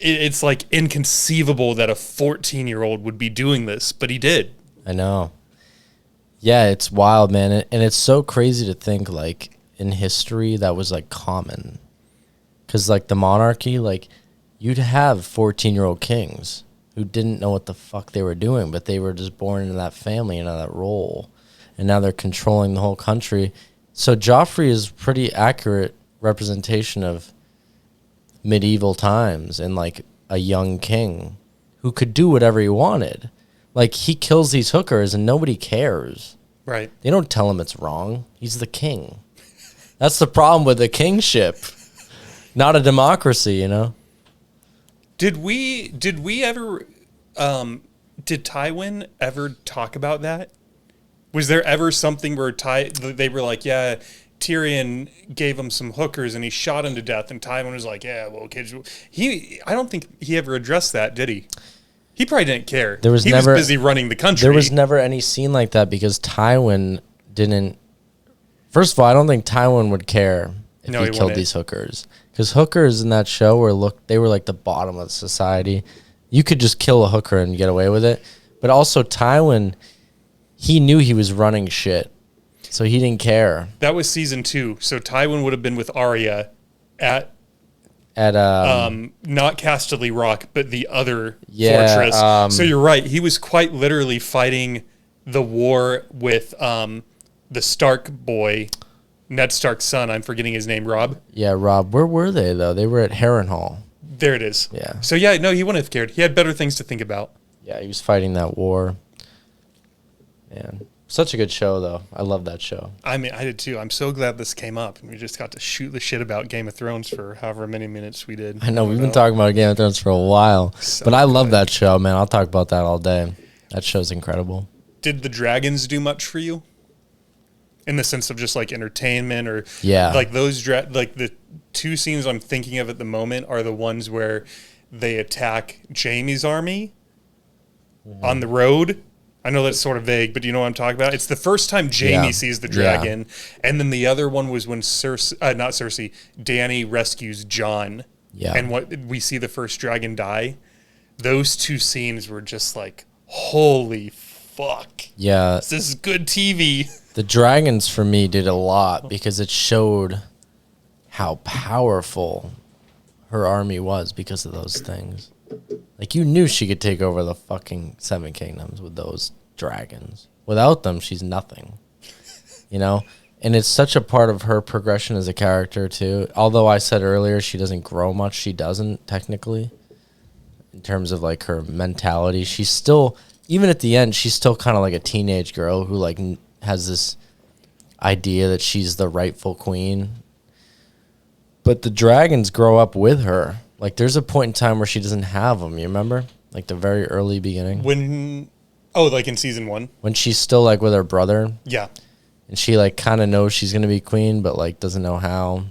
it's like inconceivable that a 14-year-old would be doing this, but he did. I know. Yeah, it's wild, man. And it's so crazy to think, like, in history that was, like, common. Because, like, the monarchy, like, you'd have 14-year-old kings who didn't know what the fuck they were doing, but they were just born into that family, into that role. And now they're controlling the whole country. So Joffrey is pretty accurate representation of medieval times and, like, a young king who could do whatever he wanted. Like, he kills these hookers and nobody cares. Right. They don't tell him it's wrong. He's the king. That's the problem with the kingship. Not a democracy, you know? Did we ever, did Tywin ever talk about that? Was there ever something where they were like, yeah, Tyrion gave him some hookers and he shot him to death, and Tywin was like, yeah, well, kids, I don't think he ever addressed that, did he? He probably didn't care. He was busy running the country. There was never any scene like that because Tywin didn't. First of all, I don't think Tywin would care if he killed these hookers, because hookers in that show they were like the bottom of society. You could just kill a hooker and get away with it. But also Tywin, he knew he was running shit, so he didn't care. That was season 2. So Tywin would have been with Arya at not Casterly Rock, but the other fortress. So you're right. He was quite literally fighting the war with the Stark boy, Ned Stark's son. I'm forgetting his name. Robb. Yeah, Robb. Where were they though? They were at Harrenhal. There it is. Yeah. So yeah, no, he wouldn't have cared. He had better things to think about. Yeah, he was fighting that war. Man, such a good show though. I love that show. I mean, I did too. I'm so glad this came up, and we just got to shoot the shit about Game of Thrones for however many minutes we did. I know we've been talking about Game of Thrones for a while, but I love that show, man. I'll talk about that all day. That show's incredible. Did the dragons do much for you? In the sense of just like entertainment, or like those like the two scenes I'm thinking of at the moment are the ones where they attack Jaime's army on the road. I know that's sort of vague, but do you know what I'm talking about? It's the first time Jaime sees the dragon, and then the other one was when Dany rescues Jon, and what we see the first dragon die. Those two scenes were just like, holy fuck! Yeah, this is good TV. The dragons for me did a lot because it showed how powerful her army was because of those things. Like, you knew she could take over the fucking Seven Kingdoms with those dragons. Without them, she's nothing. You know? And it's such a part of her progression as a character, too. Although I said earlier she doesn't grow much, she doesn't, technically. In terms of, like, her mentality. She's still, even at the end, she's still kind of like a teenage girl who, like, has this idea that she's the rightful queen. But the dragons grow up with her. Like, there's a point in time where she doesn't have them. You remember? Like, the very early beginning. Like in season 1? When she's still, like, with her brother. Yeah. And she, like, kind of knows she's going to be queen, but, like, doesn't know how.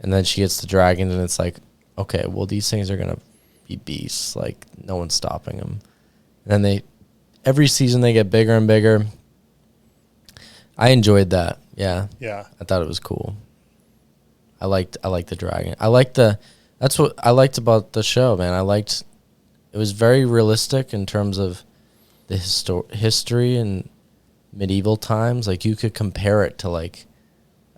And then she gets the dragons, and it's like, okay, well, these things are going to be beasts. Like, no one's stopping them. And then every season they get bigger and bigger. I enjoyed that. Yeah. Yeah. I thought it was cool. I liked the dragon. That's what I liked about the show, man. It was very realistic in terms of the history and medieval times. Like, you could compare it to, like,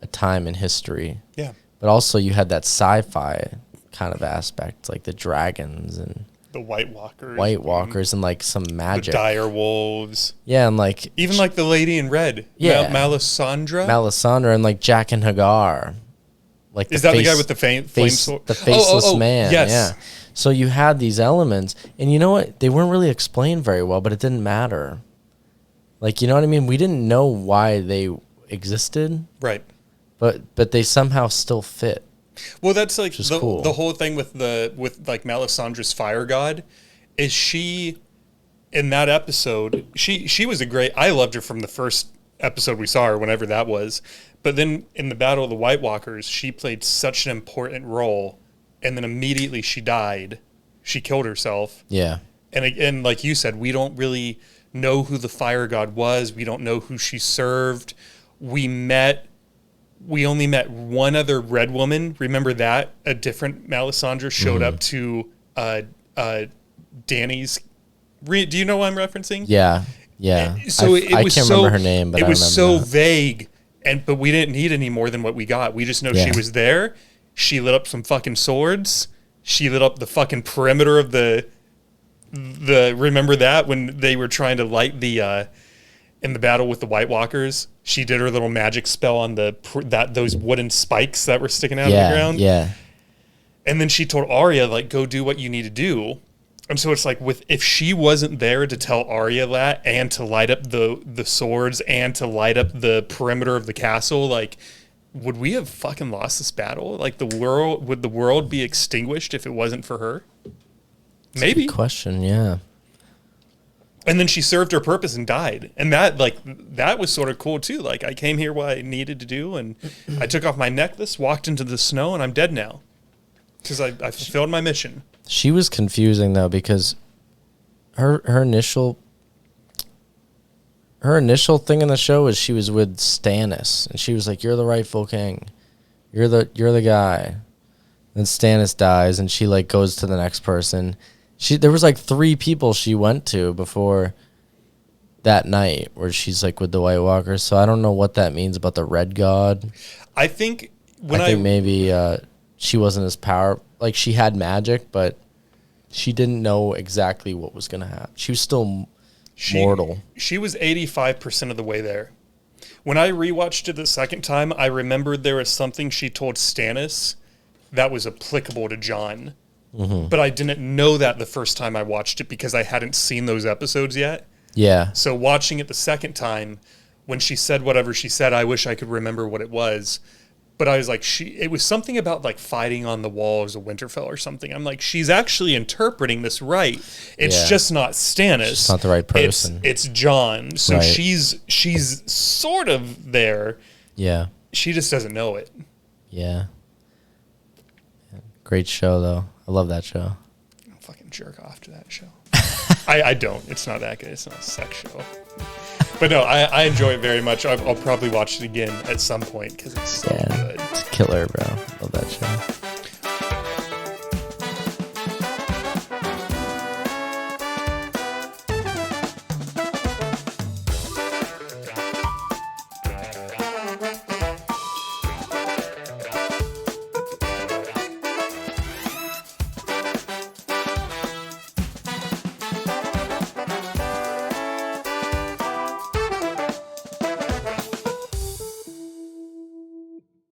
a time in history. Yeah. But also you had that sci-fi kind of aspect, like the dragons and the White Walkers and like some magic. The dire wolves. Yeah, and like even like the lady in red. Yeah. Melisandre and like Jack and Hagar. Like, is that the guy with the flame sword? The faceless man. Yes. Yeah. So you had these elements, and you know what? They weren't really explained very well, but it didn't matter. Like, you know what I mean? We didn't know why they existed. Right. But they somehow still fit. Well, that's like cool. The whole thing with like Melisandre's fire god is she in that episode, she was I loved her from the first episode we saw her, whenever that was. But then in the Battle of the White Walkers, she played such an important role, and then immediately she died. She killed herself. Yeah. And like you said, we don't really know who the fire god was. We don't know who she served. We only met one other red woman. Remember that? A different Melisandre showed up to Dany's. Do you know what I'm referencing? Yeah. Yeah. So I can't remember her name, but it was so that. vague, but we didn't need any more than what we got. We just know she was there. She lit up some fucking swords. She lit up the fucking perimeter of the. Remember that when they were trying to light the in the battle with the White Walkers? She did her little magic spell on those wooden spikes that were sticking out of the ground. Yeah. And then she told Arya, like, go do what you need to do. And so it's like, if she wasn't there to tell Arya that, and to light up the swords, and to light up the perimeter of the castle, like, would we have fucking lost this battle? Like, would the world be extinguished if it wasn't for her? That's Maybe. A good question, yeah. And then she served her purpose and died. And that was sort of cool too. Like, I came here what I needed to do, and I took off my necklace, walked into the snow, and I'm dead now. Because I fulfilled my mission. She was confusing though, because her initial thing in the show was she was with Stannis, and she was like, "You're the rightful king. You're the guy." Then Stannis dies, and she like goes to the next person. There was like 3 people she went to before that night where she's like with the White Walkers. So I don't know what that means about the Red God. I think maybe she wasn't as powerful. Like, she had magic, but she didn't know exactly what was going to happen. She was still mortal. She was 85% of the way there. When I rewatched it the second time, I remembered there was something she told Stannis that was applicable to Jon. Mm-hmm. But I didn't know that the first time I watched it because I hadn't seen those episodes yet. Yeah. So watching it the second time, when she said whatever she said, I wish I could remember what it was. But I was like, it was something about like fighting on the walls of Winterfell or something. I'm like, she's actually interpreting this right. It's just not Stannis. She's not the right person. It's Jon. So right. she's sort of there. Yeah. She just doesn't know it. Yeah. Great show though. I love that show. I'll fucking jerk off to that show. I don't. It's not that good. It's not a sex show. But no, I enjoy it very much. I'll probably watch it again at some point because it's so good. It's killer, bro. Love that show.